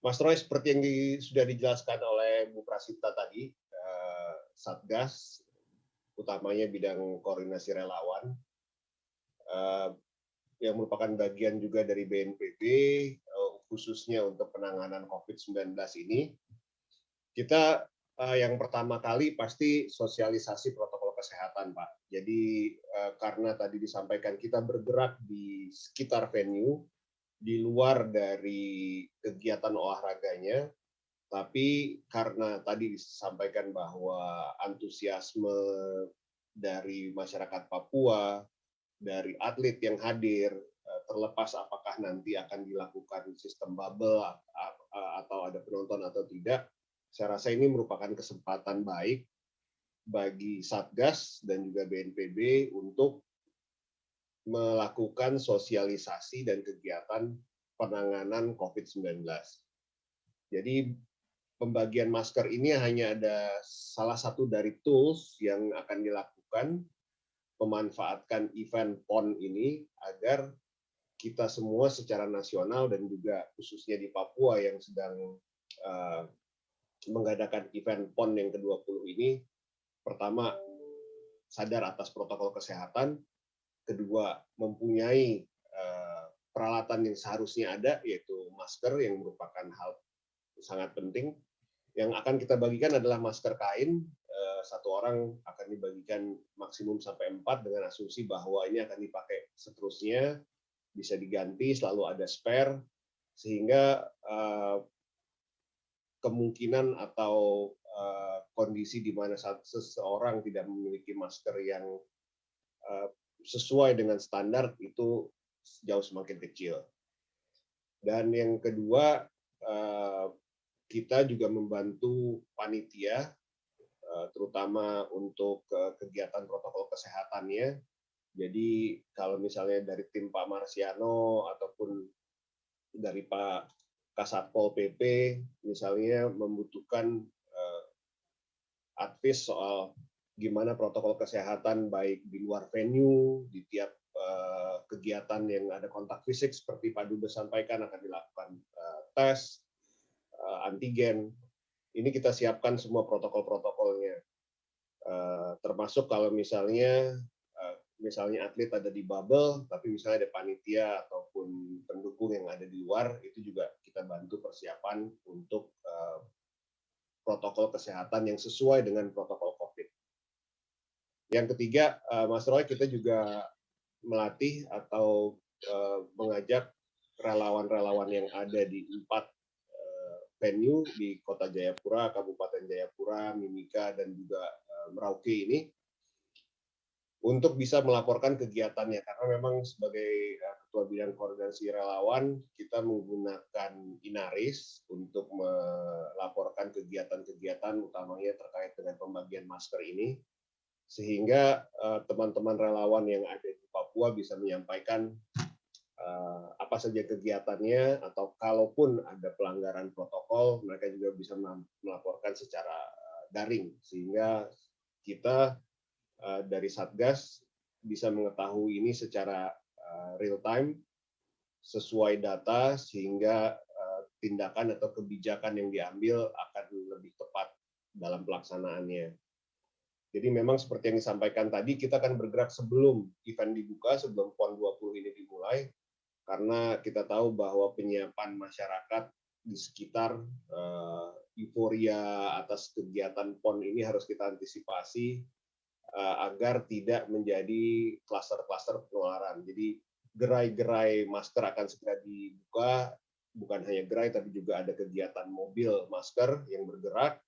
Mas Troy, seperti yang sudah dijelaskan oleh Bu Prasinta tadi, Satgas, utamanya bidang koordinasi relawan, yang merupakan bagian juga dari BNPB, khususnya untuk penanganan COVID-19 ini, kita yang pertama kali pasti sosialisasi protokol kesehatan, Pak. Jadi karena tadi disampaikan kita bergerak di sekitar venue, di luar dari kegiatan olahraganya, tapi karena tadi disampaikan bahwa antusiasme dari masyarakat Papua, dari atlet yang hadir, terlepas apakah nanti akan dilakukan sistem bubble atau ada penonton atau tidak, saya rasa ini merupakan kesempatan baik bagi Satgas dan juga BNPB untuk melakukan sosialisasi dan kegiatan penanganan COVID-19. Jadi pembagian masker ini hanya ada salah satu dari tools yang akan dilakukan, memanfaatkan event PON ini agar kita semua secara nasional dan juga khususnya di Papua yang sedang mengadakan event PON yang ke-20 ini, pertama, sadar atas protokol kesehatan, kedua, mempunyai peralatan yang seharusnya ada, yaitu masker yang merupakan hal sangat penting. Yang akan kita bagikan adalah masker kain satu orang akan dibagikan maksimum sampai 4 dengan asumsi bahwa ini akan dipakai seterusnya, bisa diganti, selalu ada spare, sehingga kemungkinan atau kondisi di mana seseorang tidak memiliki masker yang sesuai dengan standar itu jauh semakin kecil. Dan yang kedua, kita juga membantu panitia, terutama untuk kegiatan protokol kesehatannya. Jadi kalau misalnya dari tim Pak Marsiano ataupun dari Pak Kasatpol PP, misalnya membutuhkan advice soal gimana protokol kesehatan baik di luar venue, di tiap kegiatan yang ada kontak fisik seperti Pak Dubes sampaikan akan dilakukan tes, antigen. Ini kita siapkan semua protokol-protokolnya. Termasuk kalau misalnya atlet ada di bubble, tapi misalnya ada panitia ataupun pendukung yang ada di luar, itu juga kita bantu persiapan untuk protokol kesehatan yang sesuai dengan protokol COVID. Yang ketiga, Mas Roy, kita juga melatih atau mengajak relawan-relawan yang ada di 4 venue di Kota Jayapura, Kabupaten Jayapura, Mimika, dan juga Merauke ini untuk bisa melaporkan kegiatannya, karena memang sebagai Ketua Bidang Koordinasi Relawan kita menggunakan Inaris untuk melaporkan kegiatan-kegiatan utamanya terkait dengan pembagian masker ini, sehingga teman-teman relawan yang ada di Papua bisa menyampaikan apa saja kegiatannya, atau kalaupun ada pelanggaran protokol, mereka juga bisa melaporkan secara daring, sehingga kita dari Satgas bisa mengetahui ini secara real time, sesuai data, sehingga tindakan atau kebijakan yang diambil akan lebih tepat dalam pelaksanaannya. Jadi memang seperti yang disampaikan tadi, kita akan bergerak sebelum event dibuka, sebelum PON 20 ini dimulai, karena kita tahu bahwa penyiapan masyarakat di sekitar euforia atas kegiatan PON ini harus kita antisipasi agar tidak menjadi klaster-klaster penularan. Jadi gerai-gerai masker akan segera dibuka, bukan hanya gerai, tapi juga ada kegiatan mobil masker yang bergerak,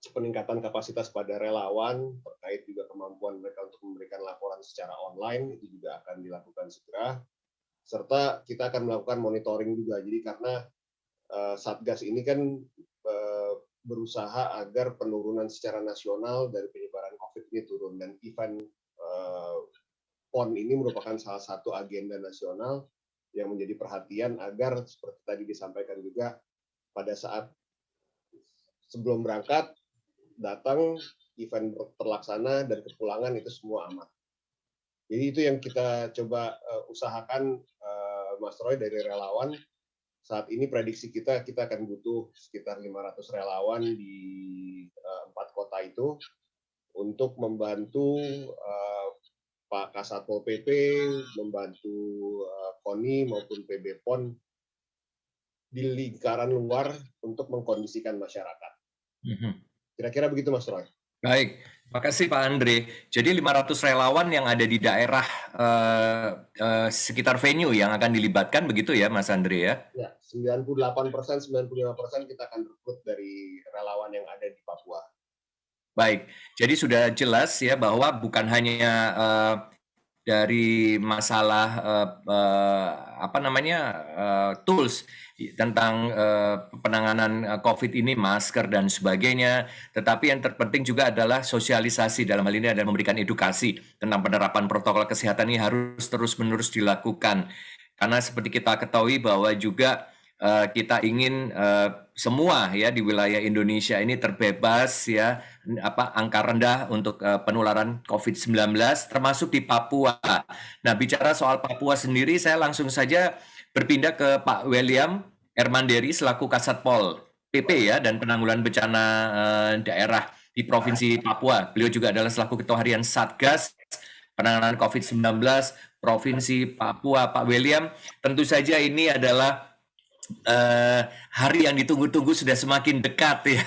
peningkatan kapasitas pada relawan terkait juga kemampuan mereka untuk memberikan laporan secara online itu juga akan dilakukan segera, serta kita akan melakukan monitoring juga. Jadi karena Satgas ini kan berusaha agar penurunan secara nasional dari penyebaran COVID ini turun, dan event PON ini merupakan salah satu agenda nasional yang menjadi perhatian agar seperti tadi disampaikan juga pada saat sebelum berangkat, datang, event terlaksana, dan kepulangan itu semua aman. Jadi itu yang kita coba usahakan, Mas Roy, dari relawan. Saat ini prediksi kita akan butuh sekitar 500 relawan di 4 kota itu untuk membantu Pak Kasatpol PP, membantu KONI maupun PB PON di lingkaran luar untuk mengkondisikan masyarakat. Kira-kira begitu, Mas Roy. Baik, makasih Pak Andre. Jadi 500 relawan yang ada di daerah sekitar venue yang akan dilibatkan, begitu ya Mas Andre ya? Ya, 98%, 95% kita akan rekrut dari relawan yang ada di Papua. Baik, jadi sudah jelas ya bahwa bukan hanya dari masalah tools tentang penanganan COVID ini, masker dan sebagainya, tetapi yang terpenting juga adalah sosialisasi. Dalam hal ini adalah memberikan edukasi tentang penerapan protokol kesehatan ini harus terus-menerus dilakukan, karena seperti kita ketahui bahwa juga kita ingin semua ya di wilayah Indonesia ini terbebas ya angka rendah untuk penularan COVID-19, termasuk di Papua. Nah, bicara soal Papua sendiri, saya langsung saja berpindah ke Pak William Ermanderi selaku Kasatpol PP ya dan penanggulangan bencana daerah di Provinsi Papua. Beliau juga adalah selaku Ketua Harian Satgas penanganan COVID-19 Provinsi Papua. Pak William, tentu saja ini adalah hari yang ditunggu-tunggu sudah semakin dekat ya.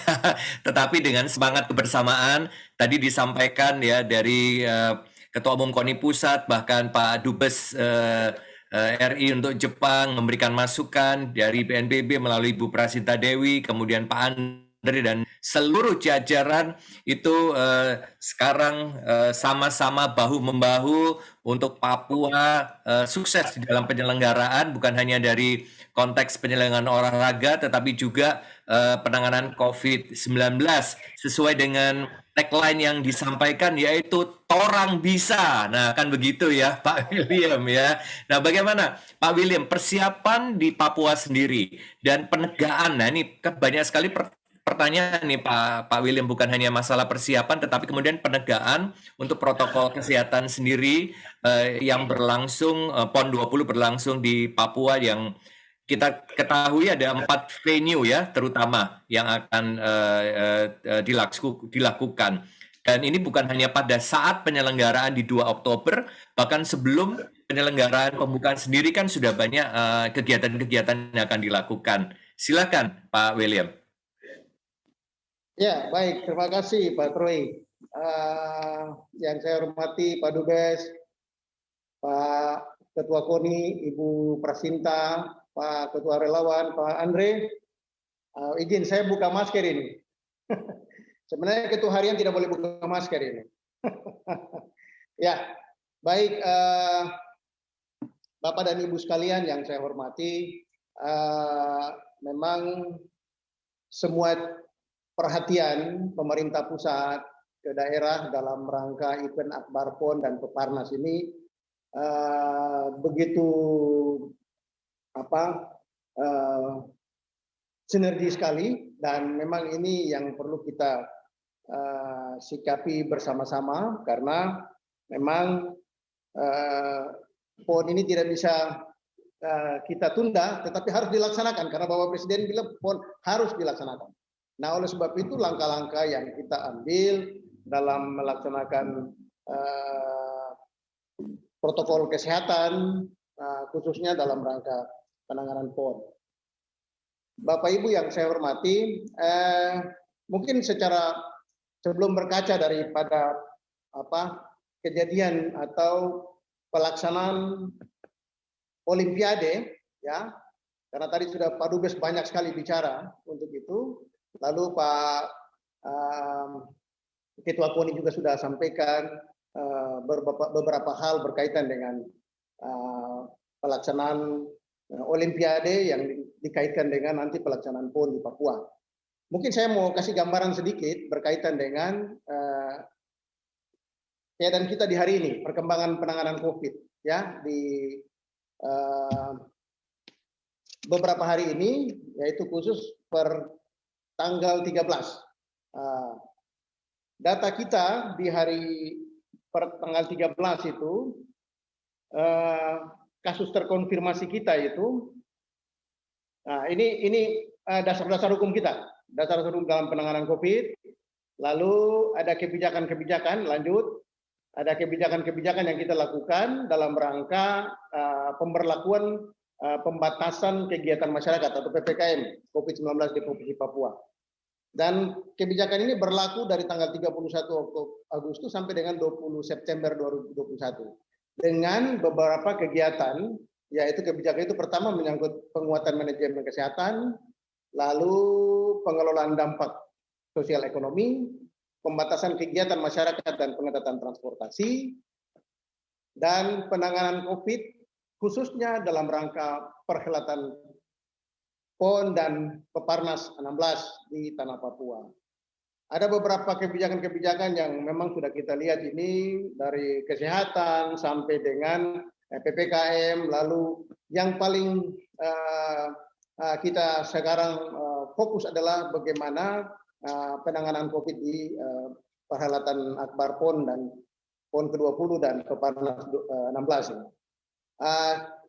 Tetapi dengan semangat kebersamaan tadi disampaikan ya dari Ketua Umum KONI Pusat, bahkan Pak Dubes RI untuk Jepang memberikan masukan, dari BNPB melalui Bu Prasinta Dewi, kemudian Pak Andre dan seluruh jajaran itu sekarang sama-sama bahu-membahu untuk Papua sukses di dalam penyelenggaraan, bukan hanya dari konteks penyelenggaraan olahraga, tetapi juga penanganan COVID-19 sesuai dengan tagline yang disampaikan, yaitu Torang Bisa. Nah, kan begitu ya Pak William ya. Nah, bagaimana Pak William persiapan di Papua sendiri dan penegaan? Nah, ini kan banyak sekali pertanyaan nih Pak William, bukan hanya masalah persiapan, tetapi kemudian penegaan untuk protokol kesehatan sendiri yang berlangsung, PON 20 berlangsung di Papua, yang kita ketahui ada 4 venue ya, terutama yang akan dilakukan. Dan ini bukan hanya pada saat penyelenggaraan di 2 Oktober, bahkan sebelum penyelenggaraan pembukaan sendiri kan sudah banyak kegiatan-kegiatan yang akan dilakukan. Silakan Pak William. Ya, baik. Terima kasih Pak Troy. Yang saya hormati Pak Dubes, Pak Ketua KONI, Ibu Prasinta, Pak Ketua Relawan, Pak Andre. Izin saya buka masker ini. Sebenarnya Ketua Harian tidak boleh buka masker ini. Ya, baik Bapak dan Ibu sekalian yang saya hormati, memang semua perhatian pemerintah pusat ke daerah dalam rangka event Akbar PON dan Peparnas ini begitu sinergi sekali, dan memang ini yang perlu kita sikapi bersama-sama, karena memang PON ini tidak bisa kita tunda, tetapi harus dilaksanakan karena Bapak Presiden bilang PON harus dilaksanakan. Nah, oleh sebab itu langkah-langkah yang kita ambil dalam melaksanakan protokol kesehatan, khususnya dalam rangka penanganan PON. Bapak Ibu yang saya hormati, mungkin sebelum berkaca daripada kejadian atau pelaksanaan Olimpiade, ya, karena tadi sudah Pak Dubes banyak sekali bicara untuk itu. Lalu Pak Ketua KONI juga sudah sampaikan beberapa hal berkaitan dengan pelaksanaan Olimpiade yang dikaitkan dengan nanti pelaksanaan PON di Papua. Mungkin saya mau kasih gambaran sedikit berkaitan dengan keadaan kita di hari ini, perkembangan penanganan COVID ya di beberapa hari ini, yaitu khusus per tanggal 13. Data kita di hari per tanggal 13 itu, kasus terkonfirmasi kita itu, nah ini dasar-dasar hukum kita, dasar-dasar hukum dalam penanganan COVID. Lalu ada kebijakan-kebijakan, lanjut, ada kebijakan-kebijakan yang kita lakukan dalam rangka pemberlakuan pembatasan kegiatan masyarakat atau PPKM COVID-19 di Provinsi Papua. Dan kebijakan ini berlaku dari tanggal 31 Agustus sampai dengan 20 September 2021. Dengan beberapa kegiatan, yaitu kebijakan itu pertama menyangkut penguatan manajemen kesehatan, lalu pengelolaan dampak sosial ekonomi, pembatasan kegiatan masyarakat dan pengetatan transportasi, dan penanganan COVID khususnya dalam rangka perhelatan PON dan Peparnas 16 di Tanah Papua. Ada beberapa kebijakan-kebijakan yang memang sudah kita lihat ini, dari kesehatan sampai dengan PPKM, lalu yang paling kita sekarang fokus adalah bagaimana penanganan COVID di perhelatan Akbar PON dan PON ke-20 dan Peparnas 16 ini.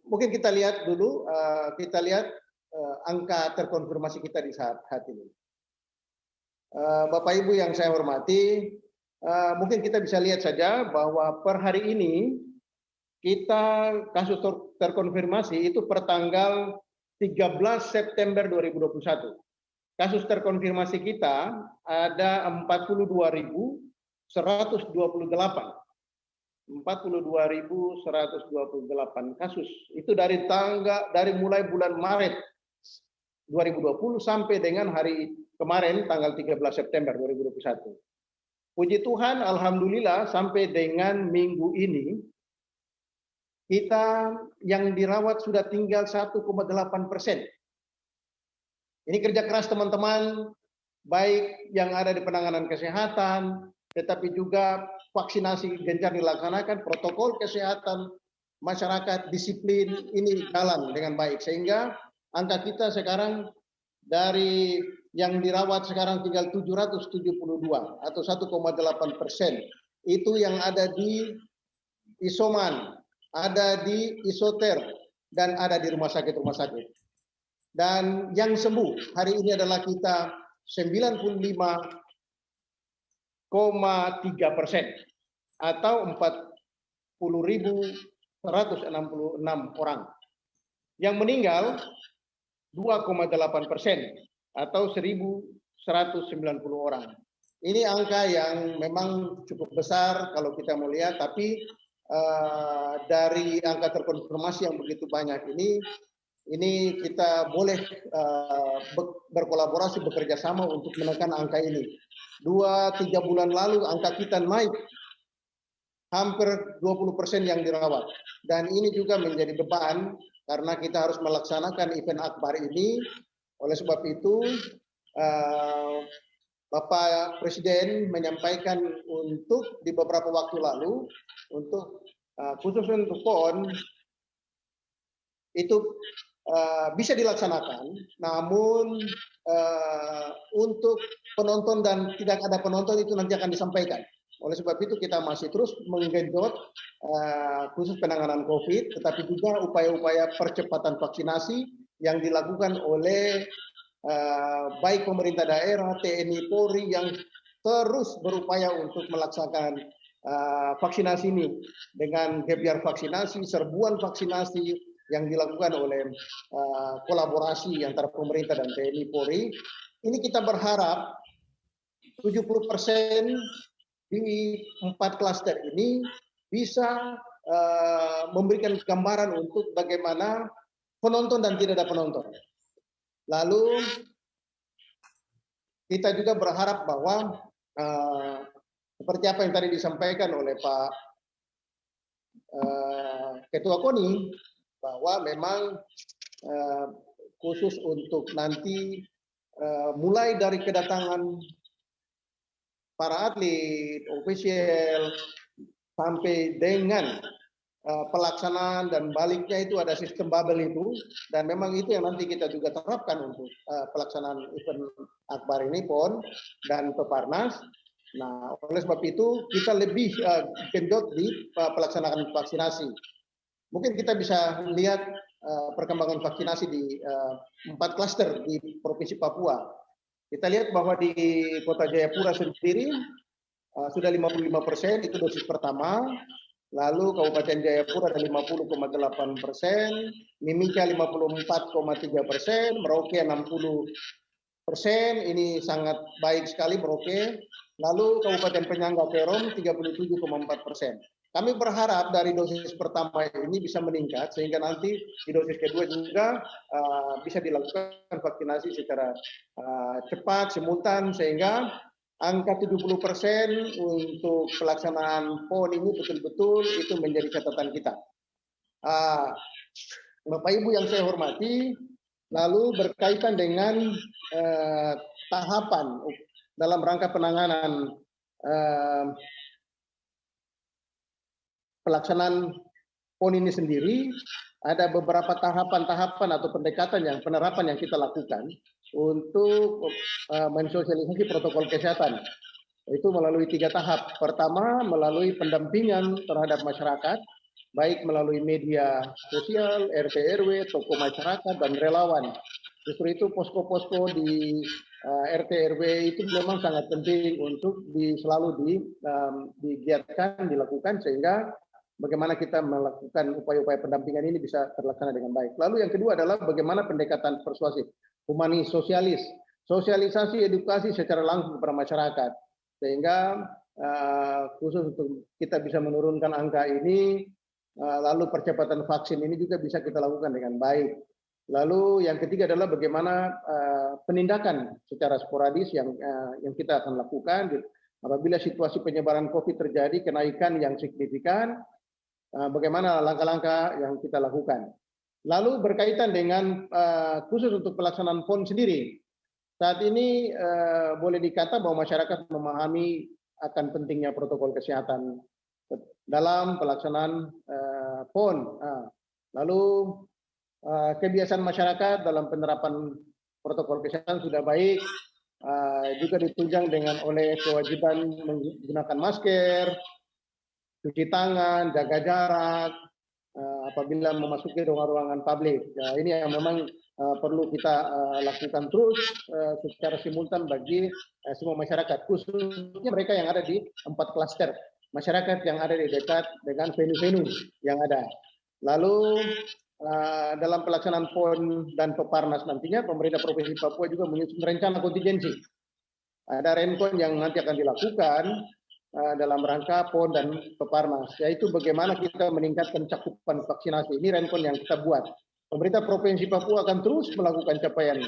Mungkin kita lihat dulu, angka terkonfirmasi kita di saat ini. Bapak Ibu yang saya hormati, mungkin kita bisa lihat saja bahwa per hari ini kita kasus terkonfirmasi itu per tanggal 13 September 2021. Kasus terkonfirmasi kita ada 42.128. 42.128 kasus. Itu dari mulai bulan Maret 2020 sampai dengan hari kemarin tanggal 13 September 2021. Puji Tuhan, alhamdulillah sampai dengan minggu ini kita yang dirawat sudah tinggal 1,8%. Ini kerja keras teman-teman, baik yang ada di penanganan kesehatan, tetapi juga vaksinasi gencar dilaksanakan, protokol kesehatan masyarakat, disiplin ini jalan dengan baik. Sehingga angka kita sekarang dari yang dirawat sekarang tinggal 772 atau 1,8%. Itu yang ada di isoman, ada di isoter, dan ada di rumah sakit. Dan yang sembuh hari ini adalah kita 95,3% atau 40.166 orang. Yang meninggal 2,8% atau 1.190 orang. Ini angka yang memang cukup besar kalau kita melihat, tapi dari angka terkonfirmasi yang begitu banyak ini kita boleh berkolaborasi, bekerja sama untuk menekan angka ini. 2-3 bulan lalu angka kita naik hampir 20% yang dirawat, dan ini juga menjadi beban karena kita harus melaksanakan event akbar ini. Oleh sebab itu Bapak Presiden menyampaikan untuk di beberapa waktu lalu untuk khusus untuk PON itu bisa dilaksanakan, namun untuk penonton dan tidak ada penonton itu nanti akan disampaikan. Oleh sebab itu kita masih terus menggenjot khusus penanganan COVID, tetapi juga upaya-upaya percepatan vaksinasi yang dilakukan oleh baik pemerintah daerah, TNI, Polri yang terus berupaya untuk melaksanakan vaksinasi ini dengan gebyar vaksinasi, serbuan vaksinasi yang dilakukan oleh kolaborasi antara pemerintah dan TNI, Polri. Ini kita berharap 70% di 4 klaster ini bisa memberikan gambaran untuk bagaimana penonton dan tidak ada penonton. Lalu kita juga berharap bahwa seperti apa yang tadi disampaikan oleh Pak Ketua KONI, bahwa memang khusus untuk nanti mulai dari kedatangan para atlet, ofisial, sampai dengan pelaksanaan dan baliknya itu ada sistem bubble itu, dan memang itu yang nanti kita juga terapkan untuk pelaksanaan event akbar ini PON dan Peparnas. Nah, oleh sebab itu kita lebih genjot di pelaksanaan vaksinasi. Mungkin kita bisa lihat perkembangan vaksinasi di 4 klaster di Provinsi Papua. Kita lihat bahwa di Kota Jayapura sendiri sudah 55% itu dosis pertama. Lalu Kabupaten Jayapura ada 50,8%, Mimika 54,3%, Merauke 60%, ini sangat baik sekali Merauke. Lalu Kabupaten Penyangga Perom 37,4%. Kami berharap dari dosis pertama ini bisa meningkat sehingga nanti di dosis kedua juga bisa dilakukan vaksinasi secara cepat, simultan, sehingga angka 70% untuk pelaksanaan PON ini betul-betul itu menjadi catatan kita. Bapak Ibu yang saya hormati, lalu berkaitan dengan tahapan dalam rangka penanganan pelaksanaan PON ini sendiri, ada beberapa tahapan-tahapan atau pendekatan penerapan yang kita lakukan untuk mensosialisasi protokol kesehatan. Itu melalui 3 tahap. Pertama, melalui pendampingan terhadap masyarakat, baik melalui media sosial, RT RW, tokoh masyarakat, dan relawan. Justru itu posko-posko di RT RW itu memang sangat penting untuk selalu digiatkan, dilakukan, sehingga bagaimana kita melakukan upaya-upaya pendampingan ini bisa terlaksana dengan baik. Lalu yang kedua adalah bagaimana pendekatan persuasif, humanis, sosialis, sosialisasi edukasi secara langsung kepada masyarakat, sehingga khusus untuk kita bisa menurunkan angka ini, lalu percepatan vaksin ini juga bisa kita lakukan dengan baik. Lalu yang ketiga adalah bagaimana penindakan secara sporadis yang kita akan lakukan apabila situasi penyebaran COVID terjadi kenaikan yang signifikan, bagaimana langkah-langkah yang kita lakukan. Lalu berkaitan dengan khusus untuk pelaksanaan PON sendiri, saat ini boleh dikata bahwa masyarakat memahami akan pentingnya protokol kesehatan dalam pelaksanaan PON. Lalu kebiasaan masyarakat dalam penerapan protokol kesehatan sudah baik, juga ditunjang dengan oleh kewajiban menggunakan masker, cuci tangan, jaga jarak apabila memasuki ruangan-ruangan publik. Ini yang memang perlu kita lakukan terus secara simultan bagi semua masyarakat, khususnya mereka yang ada di 4 klaster masyarakat yang ada di dekat dengan venue-venue yang ada. Lalu dalam pelaksanaan PON dan Peparnas nantinya pemerintah Provinsi Papua juga menyusun rencana kontingensi. Ada rencon yang nanti akan dilakukan dalam rangka PON dan Peparnas, yaitu bagaimana kita meningkatkan cakupan vaksinasi. Ini rencon yang kita buat. Pemerintah Provinsi Papua akan terus melakukan capaian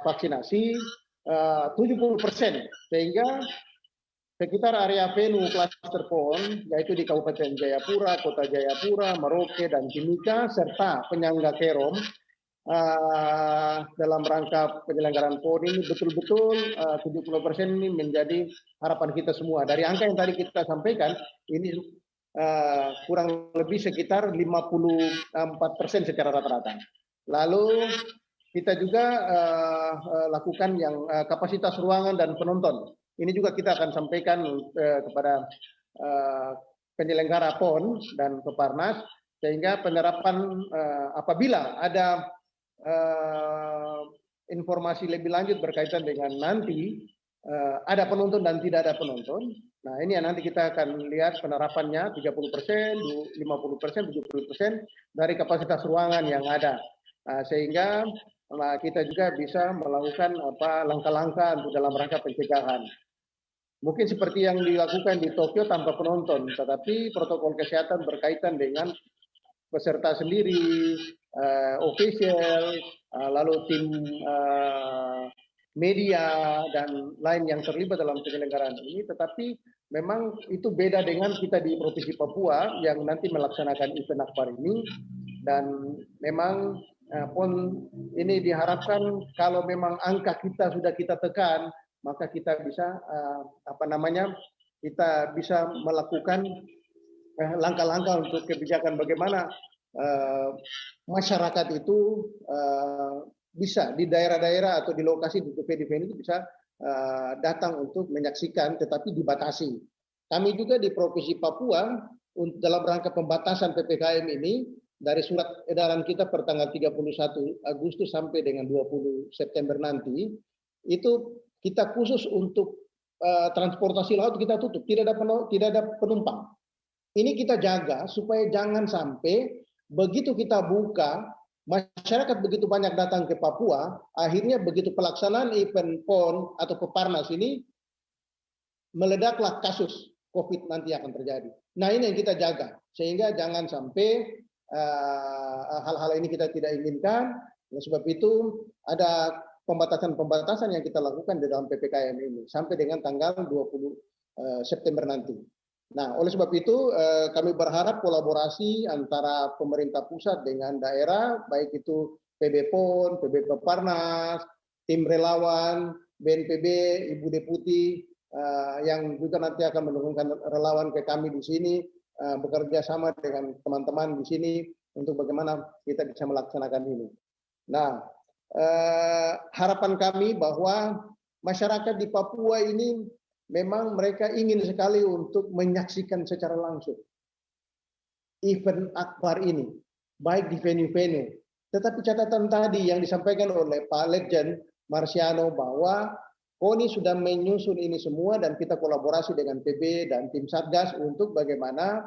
vaksinasi 70%, sehingga sekitar area venue klaster PON, yaitu di Kabupaten Jayapura, Kota Jayapura, Merauke, dan Timika, serta penyangga Kerom, dalam rangka penyelenggaraan PON ini betul-betul 70% ini menjadi harapan kita semua. Dari angka yang tadi kita sampaikan, ini kurang lebih sekitar 54% secara rata-rata. Lalu kita juga lakukan yang kapasitas ruangan dan penonton. Ini juga kita akan sampaikan kepada penyelenggara PON dan Peparnas, sehingga penerapan apabila ada informasi lebih lanjut berkaitan dengan nanti ada penonton dan tidak ada penonton. Nah, ini yang nanti kita akan lihat penerapannya 30%, 50%, 70% dari kapasitas ruangan yang ada. Sehingga kita juga bisa melakukan langkah-langkah untuk dalam rangka pencegahan. Mungkin seperti yang dilakukan di Tokyo tanpa penonton, tetapi protokol kesehatan berkaitan dengan peserta sendiri, official, lalu tim media dan lain yang terlibat dalam penyelenggaraan ini. Tetapi memang itu beda dengan kita di Provinsi Papua yang nanti melaksanakan event akbar ini. Dan memang PON ini diharapkan kalau memang angka kita sudah kita tekan, maka kita bisa kita bisa melakukan langkah-langkah untuk kebijakan bagaimana masyarakat itu bisa di daerah-daerah atau di lokasi di venue itu bisa datang untuk menyaksikan, tetapi dibatasi. Kami juga di Provinsi Papua dalam rangka pembatasan PPKM ini, dari surat edaran kita per tanggal 31 Agustus sampai dengan 20 September nanti, itu kita khusus untuk transportasi laut kita tutup, tidak ada penumpang. Ini kita jaga supaya jangan sampai begitu kita buka, masyarakat begitu banyak datang ke Papua, akhirnya begitu pelaksanaan event PON atau Peparnas ini, meledaklah kasus COVID nanti akan terjadi. Nah, ini yang kita jaga, sehingga jangan sampai hal-hal ini kita tidak inginkan. Oleh sebab itu ada pembatasan-pembatasan yang kita lakukan di dalam PPKM ini sampai dengan tanggal 20 September nanti. Nah, oleh sebab itu kami berharap kolaborasi antara pemerintah pusat dengan daerah, baik itu PB PON, PB Peparnas, tim relawan, BNPB, Ibu Deputi, yang juga nanti akan menurunkan relawan ke kami di sini, bekerja sama dengan teman-teman di sini untuk bagaimana kita bisa melaksanakan ini. Nah, harapan kami bahwa masyarakat di Papua ini memang mereka ingin sekali untuk menyaksikan secara langsung event akbar ini, baik di venue-venue. Tetapi catatan tadi yang disampaikan oleh Pak Legend Marsiano bahwa KONI sudah menyusun ini semua dan kita kolaborasi dengan PB dan tim Satgas untuk bagaimana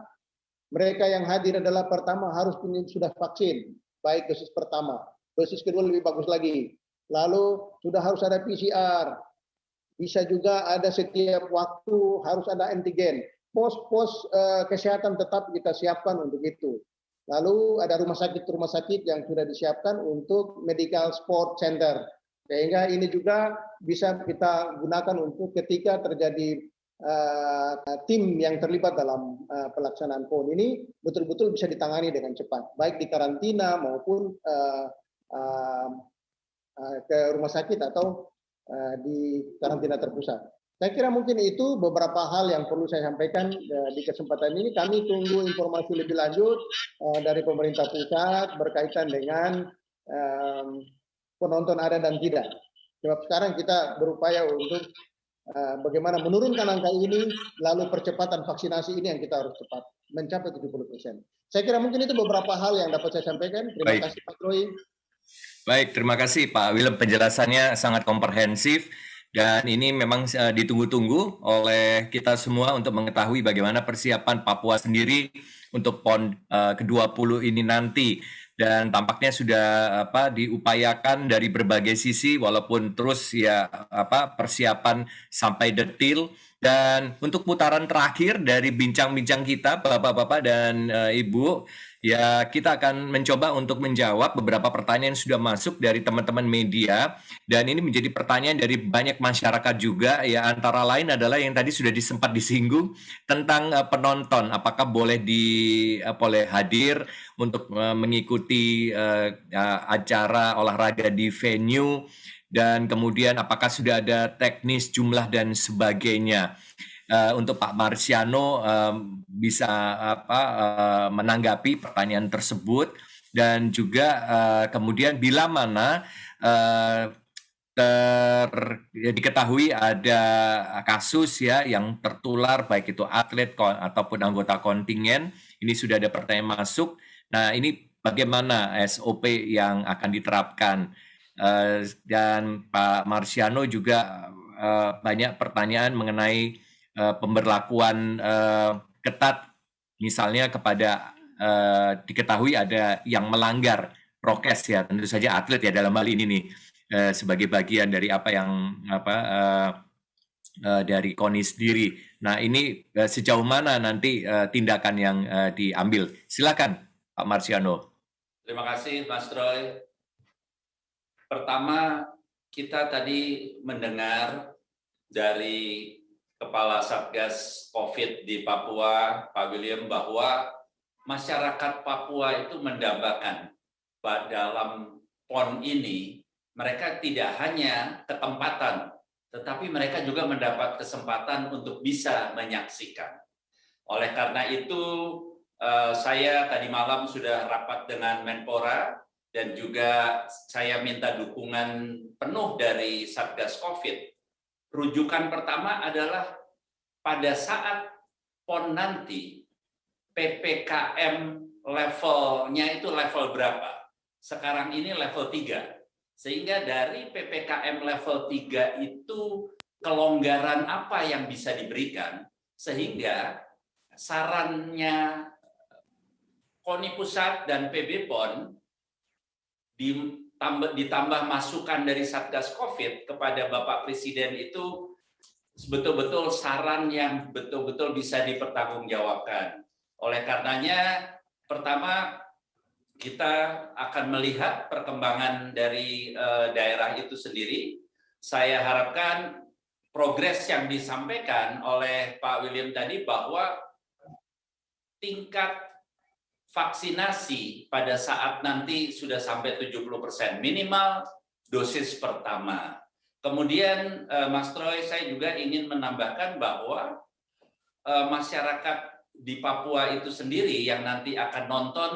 mereka yang hadir adalah pertama harus sudah vaksin, baik dosis pertama, dosis kedua lebih bagus lagi. Lalu sudah harus ada PCR, bisa juga ada setiap waktu harus ada antigen. Pos-pos kesehatan tetap kita siapkan untuk itu. Lalu ada rumah sakit yang sudah disiapkan untuk medical sport center. Sehingga ini juga bisa kita gunakan untuk ketika terjadi tim yang terlibat dalam pelaksanaan PON ini betul-betul bisa ditangani dengan cepat, baik di karantina maupun ke rumah sakit atau di karantina terpusat. Saya kira mungkin itu beberapa hal yang perlu saya sampaikan di kesempatan ini. Kami tunggu informasi lebih lanjut dari pemerintah pusat berkaitan dengan penonton ada dan tidak. Sebab sekarang kita berupaya untuk bagaimana menurunkan angka ini, lalu percepatan vaksinasi ini yang kita harus cepat mencapai 70%. Saya kira mungkin itu beberapa hal yang dapat saya sampaikan. Terima kasih Pak Troy. Baik, terima kasih Pak Willem, penjelasannya sangat komprehensif. Dan ini memang ditunggu-tunggu oleh kita semua untuk mengetahui bagaimana persiapan Papua sendiri untuk PON ke-20 ini nanti. Dan tampaknya sudah diupayakan dari berbagai sisi, walaupun terus persiapan sampai detil. Dan untuk putaran terakhir dari bincang-bincang kita, Bapak-Bapak dan Ibu, ya kita akan mencoba untuk menjawab beberapa pertanyaan yang sudah masuk dari teman-teman media. Dan ini menjadi pertanyaan dari banyak masyarakat juga, ya antara lain adalah yang tadi sudah sempat disinggung tentang penonton, apakah boleh hadir untuk mengikuti acara olahraga di venue, dan kemudian apakah sudah ada teknis jumlah dan sebagainya. Untuk Pak Marsiano bisa menanggapi pertanyaan tersebut, dan juga kemudian bila mana diketahui ada kasus ya yang tertular, baik itu atlet ataupun anggota kontingen, ini sudah ada pertanyaan masuk. Nah, ini bagaimana SOP yang akan diterapkan? Dan Pak Marsiano juga banyak pertanyaan mengenai pemberlakuan ketat, misalnya kepada diketahui ada yang melanggar prokes ya, tentu saja atlet ya dalam hal ini nih, sebagai bagian dari apa yang dari KONI sendiri. Nah, ini sejauh mana nanti tindakan yang diambil? Silakan Pak Marsiano. Terima kasih Mas Troy. Pertama, kita tadi mendengar dari Kepala Satgas COVID di Papua, Pak Willem, bahwa masyarakat Papua itu mendambakan dalam PON ini, mereka tidak hanya ketempatan, tetapi mereka juga mendapat kesempatan untuk bisa menyaksikan. Oleh karena itu, saya tadi malam sudah rapat dengan Menpora, dan juga saya minta dukungan penuh dari Satgas COVID. Rujukan pertama adalah pada saat PON nanti, PPKM levelnya itu level berapa? Sekarang ini level 3. Sehingga dari PPKM level 3 itu kelonggaran apa yang bisa diberikan, sehingga sarannya KONI Pusat dan PB PON ditambah masukan dari Satgas COVID kepada Bapak Presiden itu betul-betul saran yang betul-betul bisa dipertanggungjawabkan. Oleh karenanya, pertama kita akan melihat perkembangan dari daerah itu sendiri. Saya harapkan progres yang disampaikan oleh Pak Willem tadi bahwa tingkat vaksinasi pada saat nanti sudah sampai 70% minimal dosis pertama. Kemudian Mas Troy, saya juga ingin menambahkan bahwa masyarakat di Papua itu sendiri yang nanti akan nonton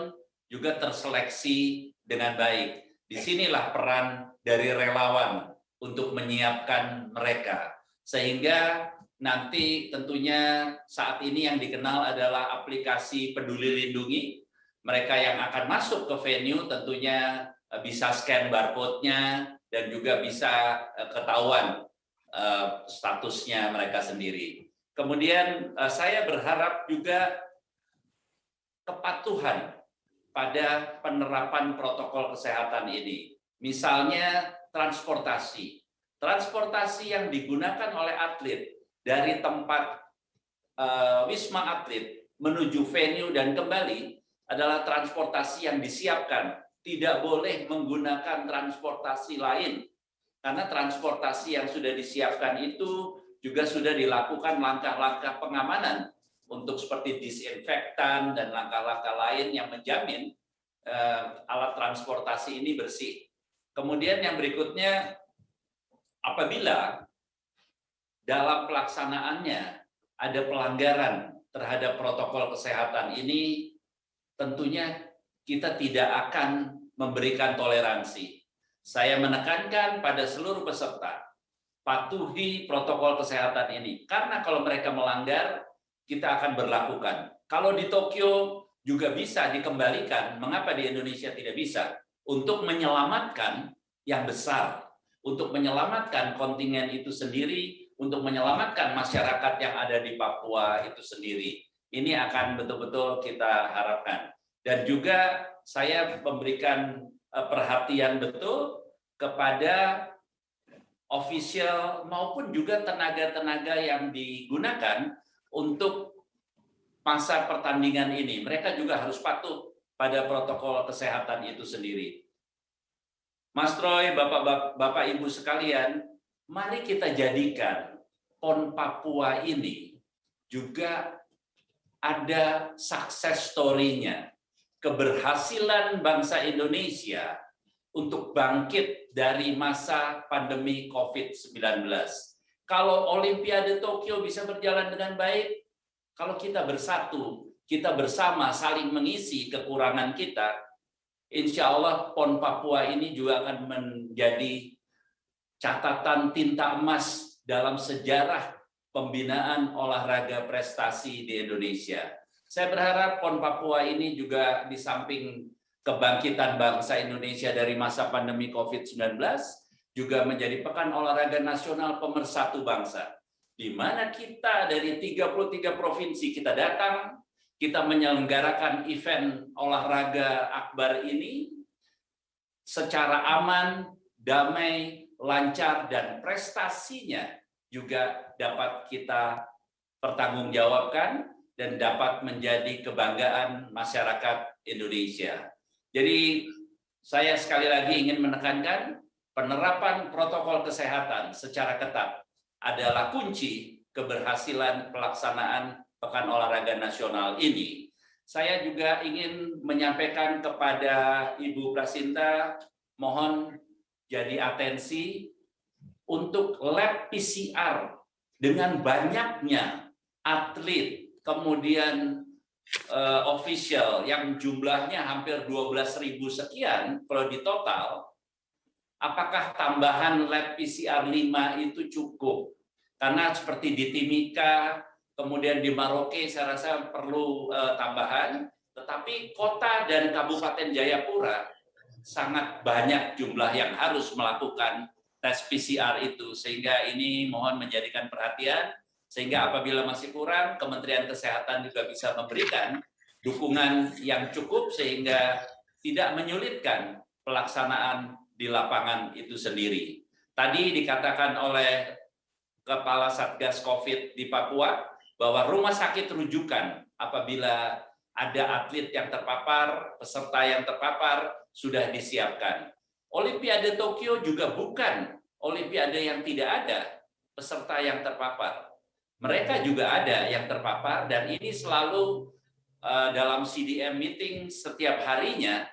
juga terseleksi dengan baik. Disinilah peran dari relawan untuk menyiapkan mereka. Sehingga nanti tentunya saat ini yang dikenal adalah aplikasi Peduli Lindungi. Mereka yang akan masuk ke venue tentunya bisa scan barcode-nya dan juga bisa ketahuan statusnya mereka sendiri. Kemudian saya berharap juga kepatuhan pada penerapan protokol kesehatan ini. Misalnya transportasi. Transportasi yang digunakan oleh atlet dari tempat Wisma Atlet menuju venue dan kembali adalah transportasi yang disiapkan. Tidak boleh menggunakan transportasi lain. Karena transportasi yang sudah disiapkan itu juga sudah dilakukan langkah-langkah pengamanan untuk seperti disinfektan dan langkah-langkah lain yang menjamin alat transportasi ini bersih. Kemudian yang berikutnya, apabila dalam pelaksanaannya ada pelanggaran terhadap protokol kesehatan ini, tentunya kita tidak akan memberikan toleransi. Saya menekankan pada seluruh peserta, patuhi protokol kesehatan ini. Karena kalau mereka melanggar, kita akan berlakukan. Kalau di Tokyo juga bisa dikembalikan, mengapa di Indonesia tidak bisa? Untuk menyelamatkan yang besar, untuk menyelamatkan kontingen itu sendiri, untuk menyelamatkan masyarakat yang ada di Papua itu sendiri. Ini akan betul-betul kita harapkan. Dan juga saya memberikan perhatian betul kepada official maupun juga tenaga-tenaga yang digunakan untuk masa pertandingan ini. Mereka juga harus patuh pada protokol kesehatan itu sendiri. Mas Troy, Bapak Ibu sekalian, mari kita jadikan PON Papua ini juga ada success story-nya. Keberhasilan bangsa Indonesia untuk bangkit dari masa pandemi COVID-19. Kalau Olimpiade Tokyo bisa berjalan dengan baik, kalau kita bersatu, kita bersama saling mengisi kekurangan kita, insya Allah PON Papua ini juga akan menjadi catatan tinta emas dalam sejarah pembinaan olahraga prestasi di Indonesia. Saya berharap PON Papua ini juga di samping kebangkitan bangsa Indonesia dari masa pandemi COVID-19, juga menjadi Pekan Olahraga Nasional Pemersatu Bangsa, di mana kita dari 33 provinsi kita datang, kita menyelenggarakan event olahraga akbar ini secara aman, damai, lancar, dan prestasinya juga dapat kita pertanggungjawabkan dan dapat menjadi kebanggaan masyarakat Indonesia. Jadi saya sekali lagi ingin menekankan penerapan protokol kesehatan secara ketat adalah kunci keberhasilan pelaksanaan Pekan Olahraga Nasional ini. Saya juga ingin menyampaikan kepada Ibu Prasinta, mohon jadi atensi untuk lab PCR dengan banyaknya atlet, kemudian official yang jumlahnya hampir 12.000 sekian kalau di total, apakah tambahan lab PCR 5 itu cukup? Karena seperti di Timika, kemudian di Maroke saya rasa perlu tambahan, tetapi kota dan Kabupaten Jayapura sangat banyak jumlah yang harus melakukan tes PCR itu, sehingga ini mohon menjadikan perhatian, sehingga apabila masih kurang, Kementerian Kesehatan juga bisa memberikan dukungan yang cukup sehingga tidak menyulitkan pelaksanaan di lapangan itu sendiri. Tadi dikatakan oleh Kepala Satgas COVID di Papua bahwa rumah sakit rujukan apabila ada atlet yang terpapar, peserta yang terpapar sudah disiapkan. Olimpiade Tokyo juga bukan Olimpiade yang tidak ada peserta yang terpapar. Mereka juga ada yang terpapar dan ini selalu dalam CDM meeting setiap harinya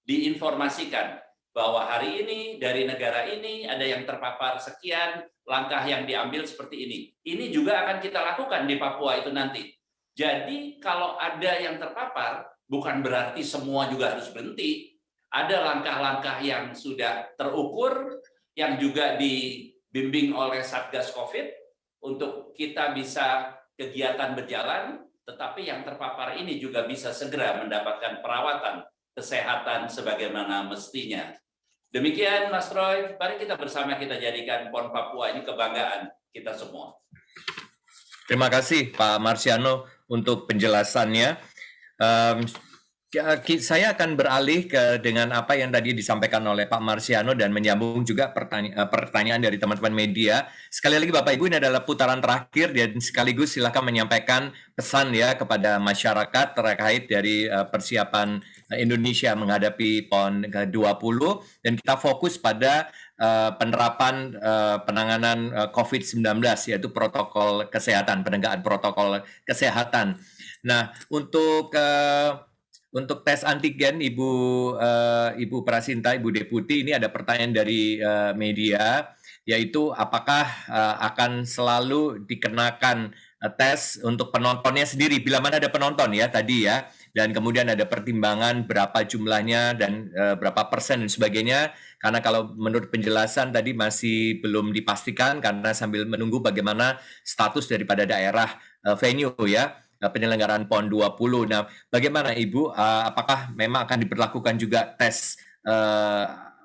diinformasikan bahwa hari ini dari negara ini ada yang terpapar sekian, langkah yang diambil seperti ini. Ini juga akan kita lakukan di Papua itu nanti. Jadi kalau ada yang terpapar, bukan berarti semua juga harus berhenti. Ada langkah-langkah yang sudah terukur, yang juga dibimbing oleh Satgas COVID, untuk kita bisa kegiatan berjalan, tetapi yang terpapar ini juga bisa segera mendapatkan perawatan kesehatan sebagaimana mestinya. Demikian Mas Troy, mari kita bersama kita jadikan PON Papua ini kebanggaan kita semua. Terima kasih Pak Marsiano untuk penjelasannya. Saya akan beralih dengan apa yang tadi disampaikan oleh Pak Marsiano dan menyambung juga pertanyaan dari teman-teman media. Sekali lagi Bapak Ibu, ini adalah putaran terakhir dan sekaligus silakan menyampaikan pesan ya kepada masyarakat terkait dari persiapan Indonesia menghadapi PON ke-20 dan kita fokus pada penerapan penanganan COVID-19 yaitu protokol kesehatan, penegakan protokol kesehatan. Nah, untuk tes antigen, Ibu Prasinta, Ibu Deputi, ini ada pertanyaan dari media, yaitu apakah akan selalu dikenakan tes untuk penontonnya sendiri, bila mana ada penonton ya tadi ya, dan kemudian ada pertimbangan berapa jumlahnya dan berapa persen dan sebagainya, karena kalau menurut penjelasan tadi masih belum dipastikan karena sambil menunggu bagaimana status daripada daerah venue ya, penyelenggaraan PON 20. Nah, bagaimana Ibu? Apakah memang akan diberlakukan juga tes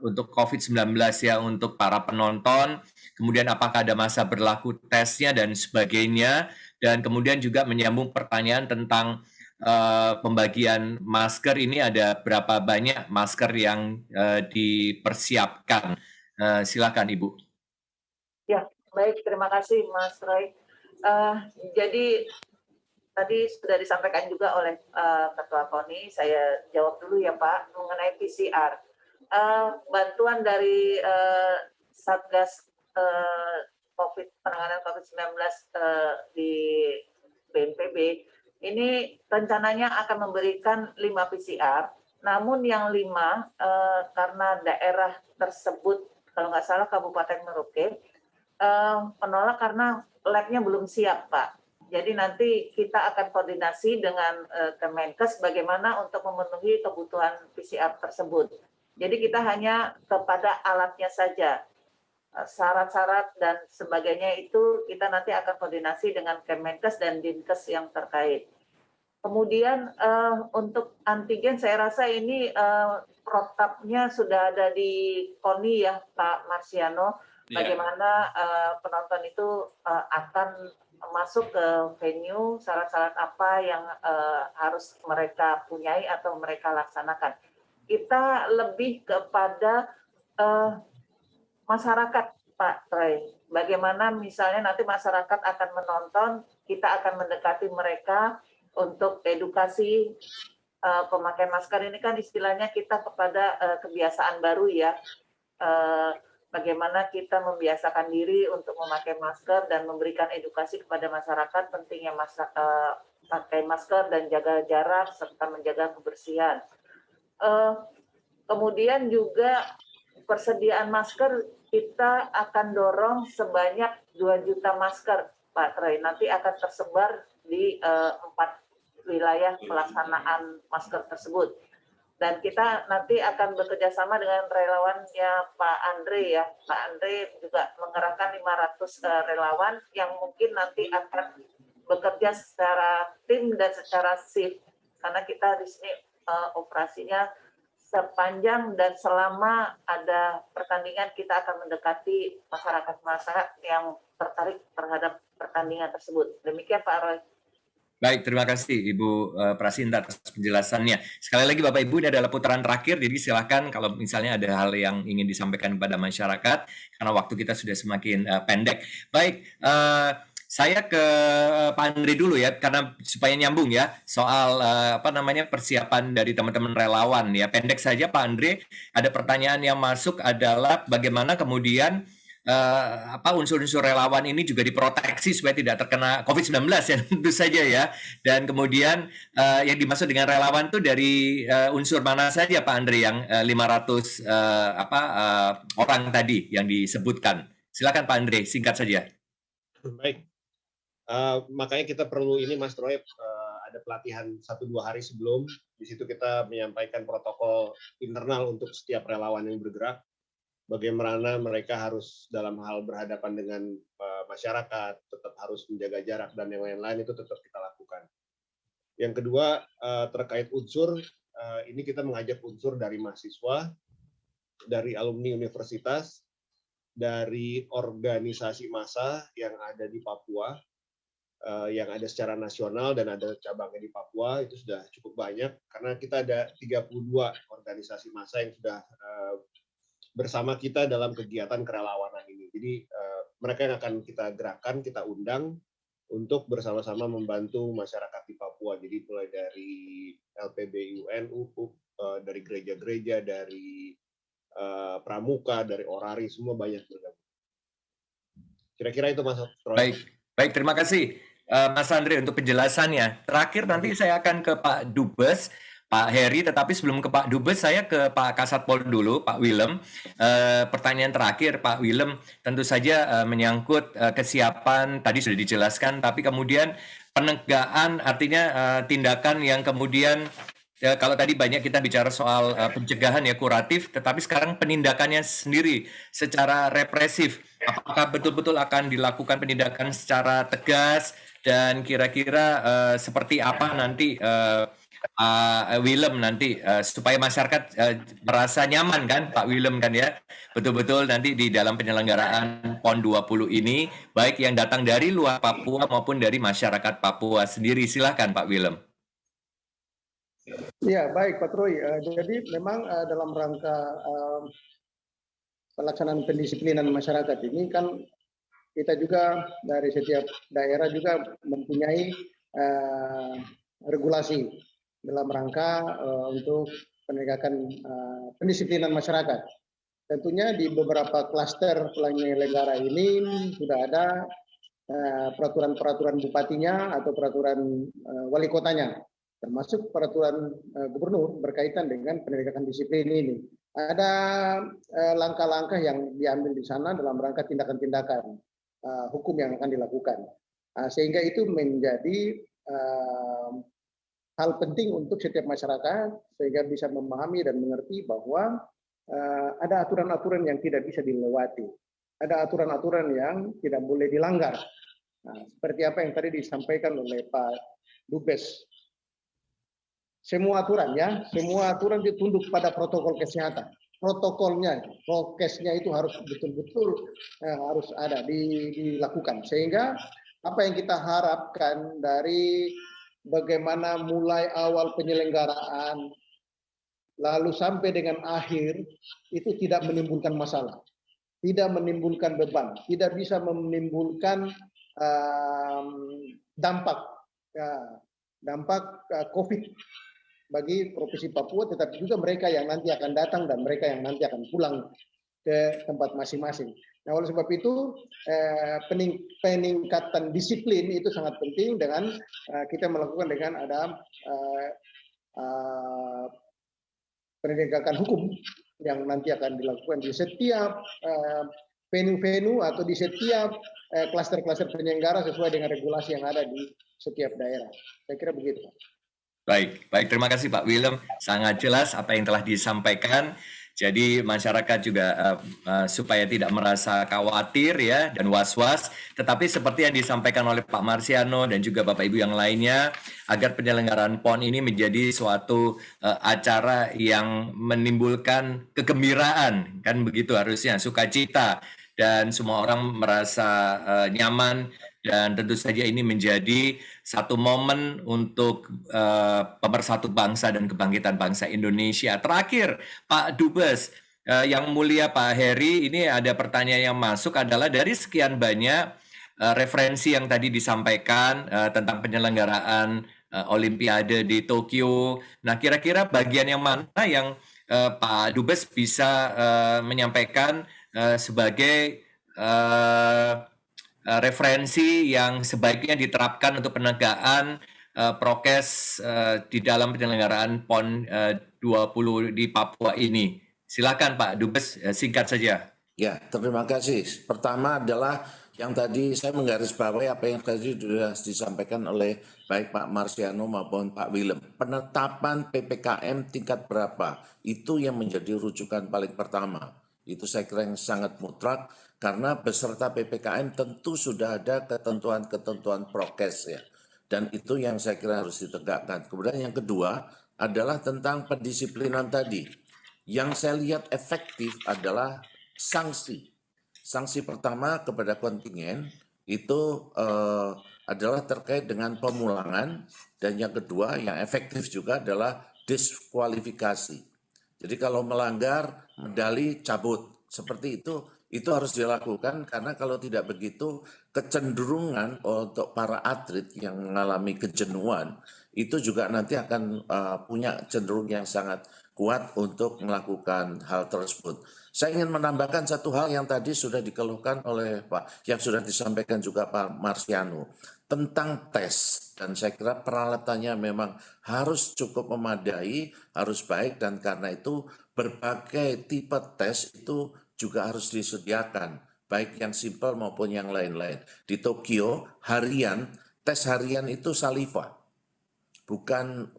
untuk COVID-19 ya untuk para penonton? Kemudian apakah ada masa berlaku tesnya dan sebagainya? Dan kemudian juga menyambung pertanyaan tentang pembagian masker ini, ada berapa banyak masker yang dipersiapkan? Silakan Ibu. Ya, baik. Terima kasih Mas Roy. Jadi tadi sudah disampaikan juga oleh Ketua KONI, saya jawab dulu ya Pak, mengenai PCR. Bantuan dari Satgas penanganan COVID-19 di BNPB, ini rencananya akan memberikan 5 PCR, namun yang 5 karena daerah tersebut, kalau nggak salah Kabupaten Merauke, menolak karena lab-nya belum siap Pak. Jadi nanti kita akan koordinasi dengan Kemenkes bagaimana untuk memenuhi kebutuhan PCR tersebut. Jadi kita hanya kepada alatnya saja. Syarat-syarat dan sebagainya itu kita nanti akan koordinasi dengan Kemenkes dan Dinkes yang terkait. Kemudian untuk antigen saya rasa ini protapnya sudah ada di KONI ya Pak Marsiano. Bagaimana penonton itu akan masuk ke venue, syarat-syarat apa yang harus mereka punyai atau mereka laksanakan. Kita lebih kepada masyarakat, Pak Troy. Bagaimana misalnya nanti masyarakat akan menonton, kita akan mendekati mereka untuk edukasi pemakaian masker. Ini kan istilahnya kita kepada kebiasaan baru ya. Bagaimana kita membiasakan diri untuk memakai masker dan memberikan edukasi kepada masyarakat pentingnya pakai masker dan jaga jarak serta menjaga kebersihan. Kemudian juga persediaan masker kita akan dorong sebanyak 2 juta masker, Pak Troy. Nanti akan tersebar di 4 wilayah pelaksanaan masker tersebut. Dan kita nanti akan bekerja sama dengan relawannya Pak Andre ya. Pak Andre juga mengerahkan 500 relawan yang mungkin nanti akan bekerja secara tim dan secara shift. Karena kita di sini operasinya sepanjang dan selama ada pertandingan kita akan mendekati masyarakat yang tertarik terhadap pertandingan tersebut. Demikian Pak Roy. Baik, terima kasih Ibu Prasinta atas penjelasannya. Sekali lagi Bapak Ibu, ini adalah putaran terakhir, jadi silakan kalau misalnya ada hal yang ingin disampaikan kepada masyarakat, karena waktu kita sudah semakin pendek. Baik, saya ke Pak Andre dulu ya, karena supaya nyambung ya, soal persiapan dari teman-teman relawan ya. Pendek saja Pak Andre, ada pertanyaan yang masuk adalah bagaimana kemudian unsur-unsur relawan ini juga diproteksi supaya tidak terkena COVID-19 ya tentu saja ya. Dan kemudian yang dimaksud dengan relawan itu dari unsur mana saja Pak Andre yang 500 orang tadi yang disebutkan. Silakan Pak Andre, singkat saja. Baik. Makanya kita perlu ini Mas Troy, ada pelatihan 1-2 hari sebelum. Di situ kita menyampaikan protokol internal untuk setiap relawan yang bergerak. Bagaimana mereka harus dalam hal berhadapan dengan masyarakat, tetap harus menjaga jarak dan yang lain-lain itu tetap kita lakukan. Yang kedua, terkait unsur, ini kita mengajak unsur dari mahasiswa, dari alumni universitas, dari organisasi massa yang ada di Papua, yang ada secara nasional dan ada cabangnya di Papua itu sudah cukup banyak karena kita ada 32 organisasi massa yang sudah bersama kita dalam kegiatan kerelawanan ini. Jadi mereka yang akan kita gerakkan, kita undang untuk bersama-sama membantu masyarakat di Papua. Jadi mulai dari LPBI UNU, dari gereja-gereja, dari Pramuka, dari Orari, semua banyak bergabung. Kira-kira itu Mas Troy. Baik, terima kasih Mas Andre untuk penjelasannya. Terakhir nanti saya akan ke Pak Dubes, Pak Heri, tetapi sebelum ke Pak Dubes saya ke Pak Kasatpol dulu, Pak Willem. Pertanyaan terakhir Pak Willem, tentu saja menyangkut kesiapan, tadi sudah dijelaskan, tapi kemudian penegakan artinya tindakan yang kemudian kalau tadi banyak kita bicara soal pencegahan ya kuratif, tetapi sekarang penindakannya sendiri secara represif. Apakah betul-betul akan dilakukan penindakan secara tegas dan kira-kira seperti apa nanti Willem nanti supaya masyarakat merasa nyaman kan Pak Willem kan ya, betul-betul nanti di dalam penyelenggaraan PON 20 ini baik yang datang dari luar Papua maupun dari masyarakat Papua sendiri. Silakan Pak Willem. Ya, baik Pak Troy. Jadi memang dalam rangka pelaksanaan pendisiplinan masyarakat ini kan kita juga dari setiap daerah juga mempunyai regulasi dalam rangka untuk penegakan pendisiplinan masyarakat. Tentunya di beberapa klaster penyelenggara ini sudah ada peraturan-peraturan bupatinya atau peraturan wali kotanya, termasuk peraturan gubernur berkaitan dengan penegakan disiplin ini. Ada langkah-langkah yang diambil di sana dalam rangka tindakan-tindakan hukum yang akan dilakukan. Sehingga itu menjadi hal penting untuk setiap masyarakat sehingga bisa memahami dan mengerti bahwa ada aturan-aturan yang tidak bisa dilewati. Ada aturan-aturan yang tidak boleh dilanggar. Seperti apa yang tadi disampaikan oleh Pak Dubes. Semua aturan ditunduk pada protokol kesehatan. Protokolnya, prokesnya itu harus betul-betul harus ada dilakukan. Sehingga apa yang kita harapkan dari bagaimana mulai awal penyelenggaraan lalu sampai dengan akhir itu tidak menimbulkan masalah, tidak menimbulkan beban, tidak bisa menimbulkan dampak COVID bagi Provinsi Papua, tetapi juga mereka yang nanti akan datang dan mereka yang nanti akan pulang ke tempat masing-masing. Nah, oleh sebab itu peningkatan disiplin itu sangat penting dengan kita melakukan dengan ada penegakan hukum yang nanti akan dilakukan di setiap venue-venue atau di setiap klaster-klaster penyelenggara sesuai dengan regulasi yang ada di setiap daerah. Saya kira begitu. Baik, terima kasih Pak Willem. Sangat jelas apa yang telah disampaikan. Jadi masyarakat juga supaya tidak merasa khawatir ya dan was-was, tetapi seperti yang disampaikan oleh Pak Marsiano dan juga Bapak Ibu yang lainnya, agar penyelenggaraan PON ini menjadi suatu acara yang menimbulkan kegembiraan, kan begitu harusnya, sukacita, dan semua orang merasa nyaman. Dan tentu saja ini menjadi satu momen untuk pemersatu bangsa dan kebangkitan bangsa Indonesia. Terakhir, Pak Dubes, yang mulia Pak Heri, ini ada pertanyaan yang masuk adalah dari sekian banyak referensi yang tadi disampaikan tentang penyelenggaraan Olimpiade di Tokyo. Nah, kira-kira bagian yang mana yang Pak Dubes bisa menyampaikan sebagai referensi yang sebaiknya diterapkan untuk penegakan prokes di dalam penyelenggaraan PON 20 di Papua ini. Silakan Pak Dubes, singkat saja. Ya, terima kasih. Pertama adalah yang tadi saya menggarisbawahi apa yang tadi sudah disampaikan oleh baik Pak Marsiano maupun Pak Willem. Penetapan PPKM tingkat berapa, itu yang menjadi rujukan paling pertama. Itu saya kira yang sangat mutlak, karena beserta PPKM tentu sudah ada ketentuan-ketentuan prokes ya. Dan itu yang saya kira harus ditegakkan. Kemudian yang kedua adalah tentang pendisiplinan tadi. Yang saya lihat efektif adalah sanksi. Sanksi pertama kepada kontingen itu adalah terkait dengan pemulangan, dan yang kedua yang efektif juga adalah diskualifikasi. Jadi kalau melanggar, medali cabut, seperti itu harus dilakukan, karena kalau tidak begitu kecenderungan untuk para atlet yang mengalami kejenuhan itu juga nanti akan punya cenderung yang sangat kuat untuk melakukan hal tersebut. Saya ingin menambahkan satu hal yang tadi sudah dikeluhkan oleh Pak, yang sudah disampaikan juga Pak Marsiano, tentang tes. Dan saya kira peralatannya memang harus cukup memadai, harus baik, dan karena itu berbagai tipe tes itu juga harus disediakan, baik yang simpel maupun yang lain-lain. Di Tokyo, tes harian itu saliva, bukan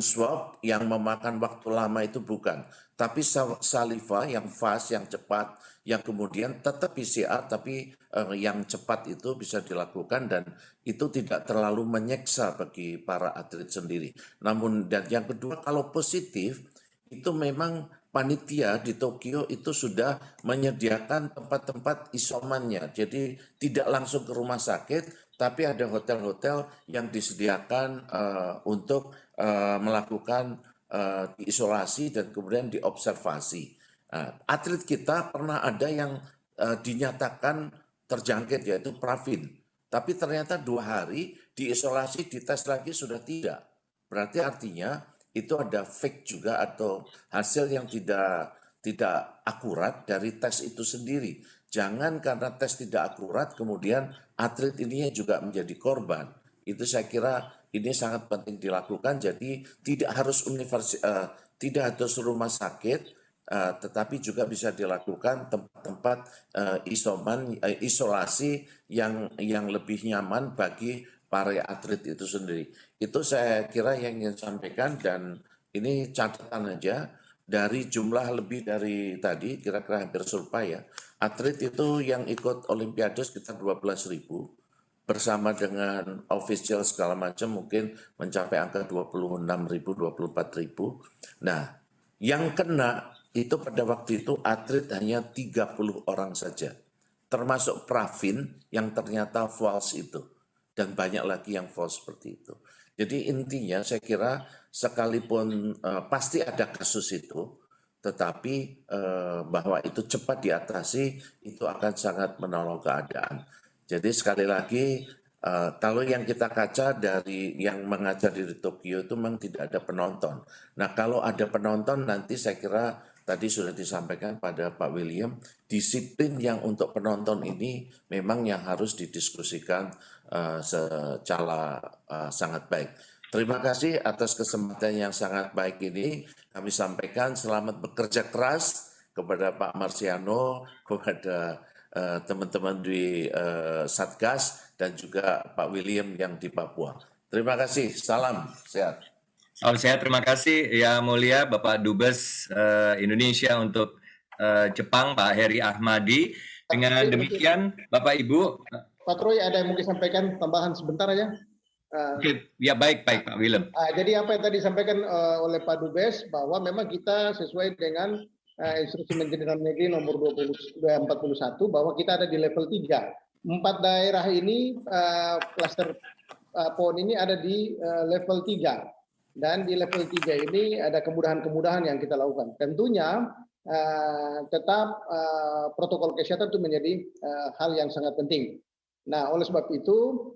swab yang memakan waktu lama, itu bukan. Tapi saliva yang fast, yang cepat, yang kemudian tetap PCR, tapi yang cepat itu bisa dilakukan, dan itu tidak terlalu menyiksa bagi para atlet sendiri. Namun, dan yang kedua, kalau positif, itu memang panitia di Tokyo itu sudah menyediakan tempat-tempat isomannya. Jadi tidak langsung ke rumah sakit, tapi ada hotel-hotel yang disediakan untuk melakukan diisolasi dan kemudian diobservasi. Atlet kita pernah ada yang dinyatakan terjangkit, yaitu Pravin. Tapi ternyata 2 hari diisolasi, dites lagi sudah tidak. Berarti artinya itu ada fake juga atau hasil yang tidak akurat dari tes itu sendiri. Jangan karena tes tidak akurat kemudian atlet ini juga menjadi korban. Itu saya kira ini sangat penting dilakukan. Jadi tidak harus tidak harus rumah sakit, tetapi juga bisa dilakukan tempat-tempat isolasi yang lebih nyaman bagi para atlet itu sendiri. Itu saya kira yang ingin sampaikan, dan ini catatan aja dari jumlah lebih dari tadi, kira-kira hampir serupa ya. Atlet itu yang ikut Olimpiade sekitar 12.000, bersama dengan official segala macam mungkin mencapai angka 26.000, 24.000. Nah, yang kena itu pada waktu itu atlet hanya 30 orang saja, termasuk Pravin yang ternyata false itu, dan banyak lagi yang false seperti itu. Jadi intinya saya kira sekalipun pasti ada kasus itu, tetapi bahwa itu cepat diatasi itu akan sangat menolong keadaan. Jadi sekali lagi, kalau yang kita kaca dari yang mengajar di Tokyo itu memang tidak ada penonton. Nah kalau ada penonton nanti saya kira tadi sudah disampaikan pada Pak William, disiplin yang untuk penonton ini memang yang harus didiskusikan secara sangat baik. Terima kasih atas kesempatan yang sangat baik ini. Kami sampaikan selamat bekerja keras kepada Pak Marsiano, kepada teman-teman di Satgas, dan juga Pak William yang di Papua. Terima kasih, salam sehat. Salam sehat, terima kasih ya mulia Bapak Dubes Indonesia untuk Jepang, Pak Heri Ahmadi. Dengan demikian, Bapak Ibu. Pak Troy, ada yang mungkin sampaikan tambahan sebentar aja? Ya baik Pak Willem. Jadi apa yang tadi disampaikan oleh Pak Dubes, bahwa memang kita sesuai dengan Instruksi Menteri Dalam Negeri nomor 41 bahwa kita ada di level 3. 4 daerah ini klaster PON ini ada di level 3, dan di level 3 ini ada kemudahan-kemudahan yang kita lakukan. Tentunya tetap protokol kesehatan itu menjadi hal yang sangat penting. Nah, oleh sebab itu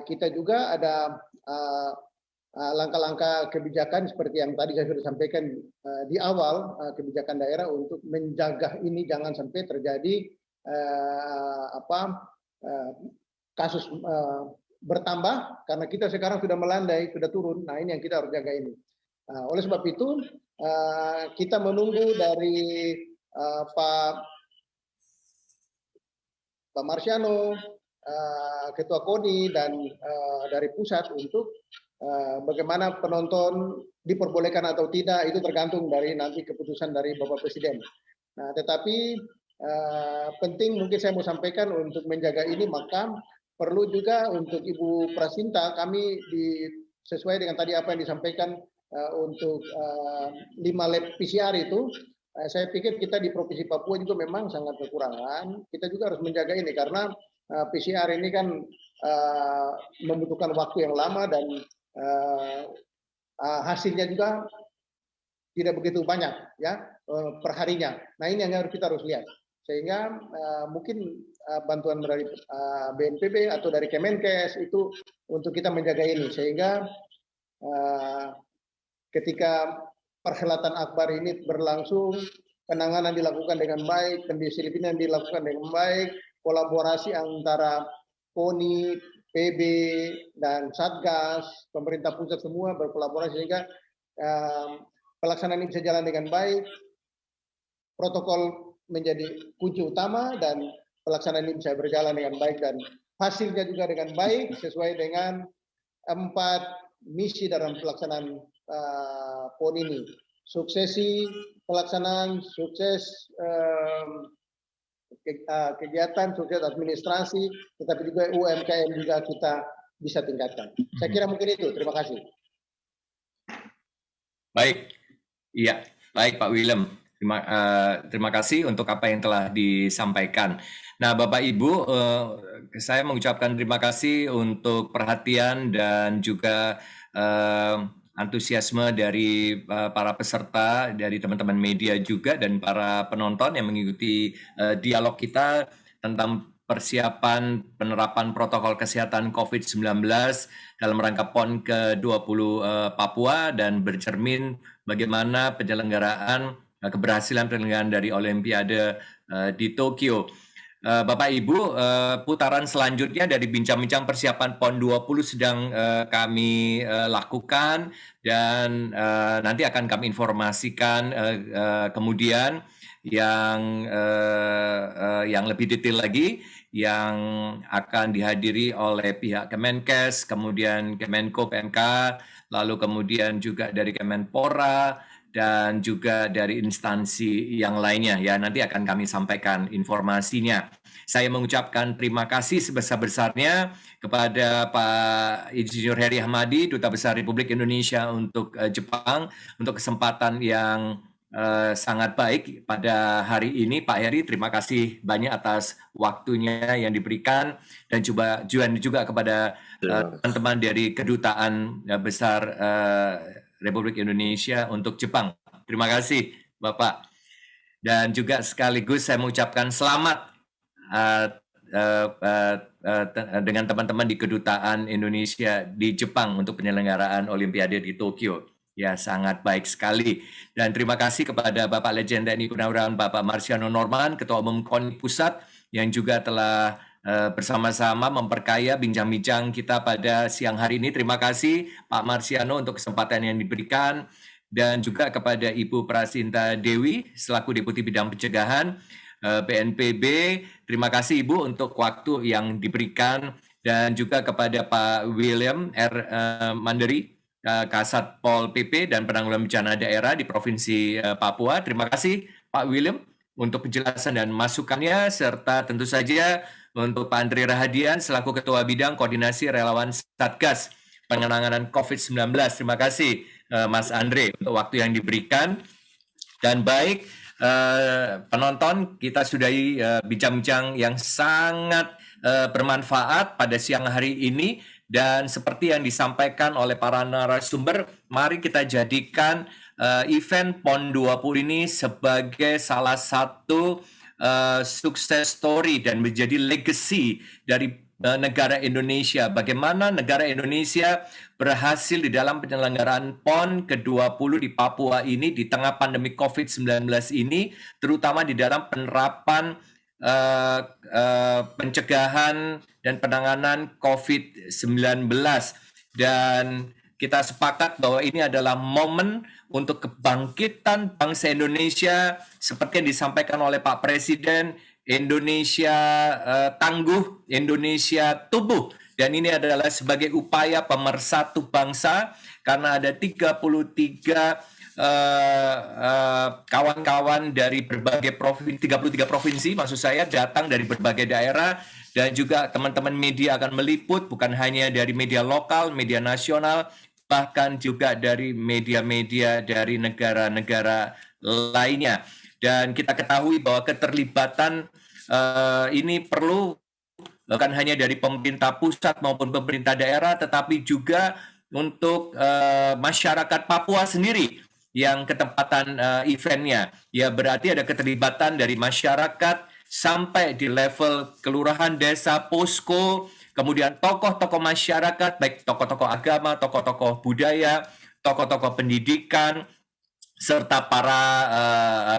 kita juga ada langkah-langkah kebijakan seperti yang tadi saya sudah sampaikan di awal, kebijakan daerah untuk menjaga ini jangan sampai terjadi kasus bertambah, karena kita sekarang sudah melandai, sudah turun. Nah, ini yang kita harus jaga ini. Oleh sebab itu kita menunggu dari Pak Marsiano, Ketua KONI, dan dari pusat untuk bagaimana penonton diperbolehkan atau tidak, itu tergantung dari nanti keputusan dari Bapak Presiden. Nah, tetapi penting mungkin saya mau sampaikan untuk menjaga ini, maka perlu juga untuk Ibu Prasinta, kami sesuai dengan tadi apa yang disampaikan untuk 5 lab PCR itu, saya pikir kita di Provinsi Papua juga memang sangat kekurangan. Kita juga harus menjaga ini karena PCR ini kan membutuhkan waktu yang lama dan hasilnya juga tidak begitu banyak ya perharinya. Nah ini yang kita harus lihat. Sehingga mungkin bantuan dari BNPB atau dari Kemenkes itu untuk kita menjaga ini. Sehingga ketika perhelatan akbar ini berlangsung, penanganan dilakukan dengan baik, pendisiplinan dilakukan dengan baik, kolaborasi antara PONI, PB, dan Satgas, pemerintah pusat semua berkolaborasi sehingga pelaksanaan ini bisa jalan dengan baik, protokol menjadi kunci utama dan pelaksanaan ini bisa berjalan dengan baik dan hasilnya juga dengan baik sesuai dengan 4 misi dalam pelaksanaan PON ini. Suksesi pelaksanaan, sukses kegiatan, sukses administrasi, tetapi juga UMKM juga kita bisa tingkatkan. Saya kira mungkin itu. Terima kasih. Baik, iya, baik Pak Willem. Terima kasih untuk apa yang telah disampaikan. Nah, Bapak Ibu, saya mengucapkan terima kasih untuk perhatian dan juga antusiasme dari para peserta, dari teman-teman media juga, dan para penonton yang mengikuti dialog kita tentang persiapan penerapan protokol kesehatan COVID-19 dalam rangka PON ke-20 Papua dan bercermin bagaimana keberhasilan penyelenggaraan dari Olimpiade di Tokyo. Bapak Ibu, putaran selanjutnya dari bincang-bincang persiapan PON 20 sedang kami lakukan dan nanti akan kami informasikan kemudian yang lebih detail lagi yang akan dihadiri oleh pihak Kemenkes, kemudian Kemenko PMK, lalu kemudian juga dari Kemenpora dan juga dari instansi yang lainnya ya, nanti akan kami sampaikan informasinya. Saya mengucapkan terima kasih sebesar-besarnya kepada Pak Insinyur Heri Hamadi, Duta Besar Republik Indonesia untuk Jepang, untuk kesempatan yang sangat baik pada hari ini. Pak Heri, terima kasih banyak atas waktunya yang diberikan dan juga kepada teman-teman dari Kedutaan Besar Republik Indonesia untuk Jepang. Terima kasih, Bapak. Dan juga sekaligus saya mengucapkan selamat dengan teman-teman di Kedutaan Indonesia di Jepang untuk penyelenggaraan Olimpiade di Tokyo. Ya, sangat baik sekali. Dan terima kasih kepada Bapak Legend TNI Purnawirawan Bapak Marsiano Norman, Ketua Umum KONI Pusat, yang juga telah bersama-sama memperkaya bincang-bincang kita pada siang hari ini. Terima kasih Pak Marsiano untuk kesempatan yang diberikan. Dan juga kepada Ibu Prasinta Dewi, selaku Deputi Bidang Pencegahan BNPB. Terima kasih Ibu untuk waktu yang diberikan. Dan juga kepada Pak William R. Manderi, Kasat Pol PP dan Penanggulangan Bencana Daerah di Provinsi Papua. Terima kasih Pak William untuk penjelasan dan masukannya, serta tentu saja untuk Pak Andri Rahadian selaku Ketua Bidang Koordinasi Relawan Satgas Penanganan COVID-19. Terima kasih Mas Andre untuk waktu yang diberikan. Dan baik penonton, kita sudahi bincang-bincang yang sangat bermanfaat pada siang hari ini. Dan seperti yang disampaikan oleh para narasumber, mari kita jadikan event PON 20 ini sebagai salah satu sukses story dan menjadi legacy dari negara Indonesia. Bagaimana negara Indonesia berhasil di dalam penyelenggaraan PON ke-20 di Papua ini di tengah pandemi COVID-19 ini, terutama di dalam penerapan pencegahan dan penanganan COVID-19. Dan kita sepakat bahwa ini adalah momen untuk kebangkitan bangsa Indonesia seperti yang disampaikan oleh Pak Presiden. Indonesia tangguh, Indonesia tumbuh. Dan ini adalah sebagai upaya pemersatu bangsa karena ada 33 kawan-kawan dari berbagai provinsi, 33 provinsi maksud saya, datang dari berbagai daerah, dan juga teman-teman media akan meliput bukan hanya dari media lokal, media nasional, bahkan juga dari media-media dari negara-negara lainnya. Dan kita ketahui bahwa keterlibatan ini perlu bukan hanya dari pemerintah pusat maupun pemerintah daerah, tetapi juga untuk masyarakat Papua sendiri yang ketepatan eventnya. Ya berarti ada keterlibatan dari masyarakat sampai di level kelurahan, desa, posko, kemudian tokoh-tokoh masyarakat, baik tokoh-tokoh agama, tokoh-tokoh budaya, tokoh-tokoh pendidikan, serta para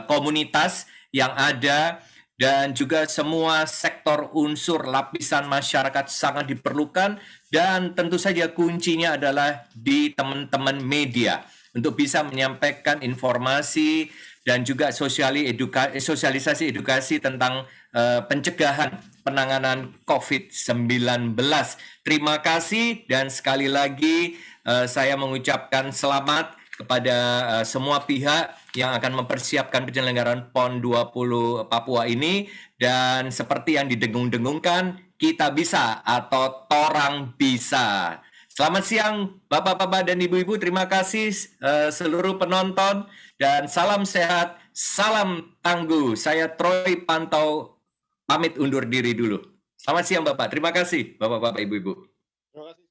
komunitas yang ada, dan juga semua sektor unsur lapisan masyarakat sangat diperlukan, dan tentu saja kuncinya adalah di teman-teman media untuk bisa menyampaikan informasi dan juga sosialisasi edukasi tentang pencegahan penanganan COVID-19. Terima kasih, dan sekali lagi saya mengucapkan selamat kepada semua pihak yang akan mempersiapkan penyelenggaraan PON 20 Papua ini, dan seperti yang didengung-dengungkan, kita bisa atau torang bisa. Selamat siang Bapak-bapak dan Ibu-ibu, terima kasih seluruh penonton, dan salam sehat, salam tangguh. Saya Troy Pantau, pamit undur diri dulu. Selamat siang Bapak, terima kasih Bapak-bapak, Ibu-ibu. Terima kasih.